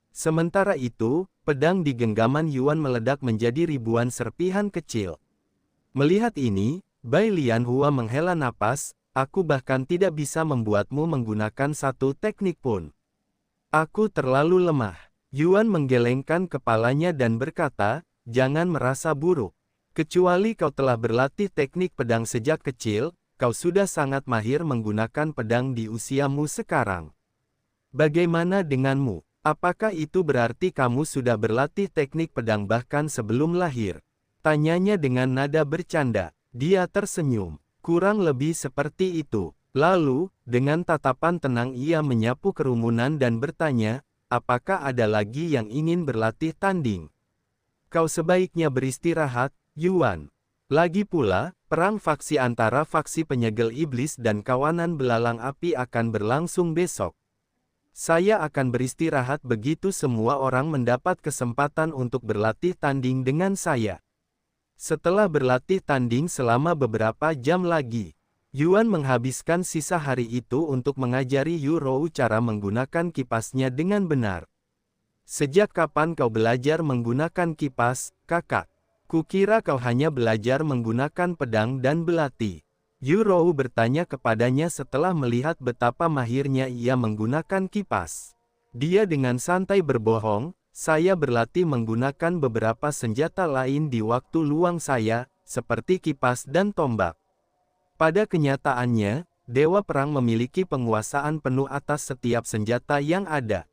Sementara itu, pedang di genggaman Yuan meledak menjadi ribuan serpihan kecil. Melihat ini, Bai Lianhua menghela napas, aku bahkan tidak bisa membuatmu menggunakan satu teknik pun. Aku terlalu lemah. Yuan menggelengkan kepalanya dan berkata, "Jangan merasa buruk. Kecuali kau telah berlatih teknik pedang sejak kecil, kau sudah sangat mahir menggunakan pedang di usiamu sekarang. Bagaimana denganmu? Apakah itu berarti kamu sudah berlatih teknik pedang bahkan sebelum lahir?" Tanyanya dengan nada bercanda. Dia tersenyum. Kurang lebih seperti itu. Lalu, dengan tatapan tenang ia menyapu kerumunan dan bertanya, "Apakah ada lagi yang ingin berlatih tanding? Kau sebaiknya beristirahat, Yuan. Lagi pula, perang faksi antara faksi penyegel iblis dan kawanan belalang api akan berlangsung besok. Saya akan beristirahat begitu semua orang mendapat kesempatan untuk berlatih tanding dengan saya." Setelah berlatih tanding selama beberapa jam lagi, Yuan menghabiskan sisa hari itu untuk mengajari Yu Rou cara menggunakan kipasnya dengan benar. "Sejak kapan kau belajar menggunakan kipas, kakak? Kukira kau hanya belajar menggunakan pedang dan belati." Yu Rou bertanya kepadanya setelah melihat betapa mahirnya ia menggunakan kipas. Dia dengan santai berbohong, "Saya berlatih menggunakan beberapa senjata lain di waktu luang saya, seperti kipas dan tombak." Pada kenyataannya, Dewa Perang memiliki penguasaan penuh atas setiap senjata yang ada.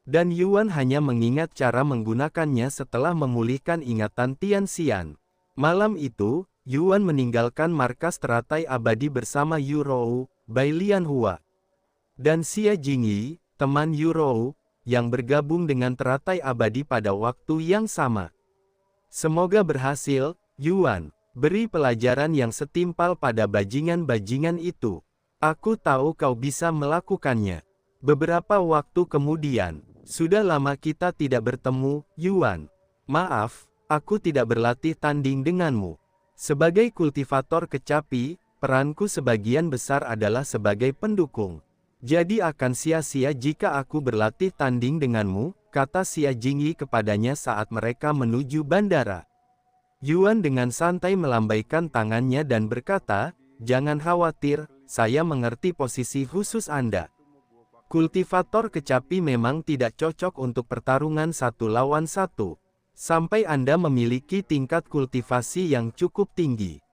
Dan Yuan hanya mengingat cara menggunakannya setelah memulihkan ingatan Tian Xian. Malam itu, Yuan meninggalkan markas teratai abadi bersama Yu Rou, Bai Lianhua, dan Xia Jingyi, teman Yu Rou, yang bergabung dengan teratai abadi pada waktu yang sama. "Semoga berhasil, Yuan. Beri pelajaran yang setimpal pada bajingan-bajingan itu. Aku tahu kau bisa melakukannya." Beberapa waktu kemudian, "Sudah lama kita tidak bertemu, Yuan. Maaf, aku tidak berlatih tanding denganmu. Sebagai kultivator kecapi, peranku sebagian besar adalah sebagai pendukung. Jadi akan sia-sia jika aku berlatih tanding denganmu," kata Xia Jingyi kepadanya saat mereka menuju bandara. Yuan dengan santai melambaikan tangannya dan berkata, "Jangan khawatir, saya mengerti posisi khusus Anda. Kultivator kecapi memang tidak cocok untuk pertarungan satu lawan satu. Sampai Anda memiliki tingkat kultivasi yang cukup tinggi.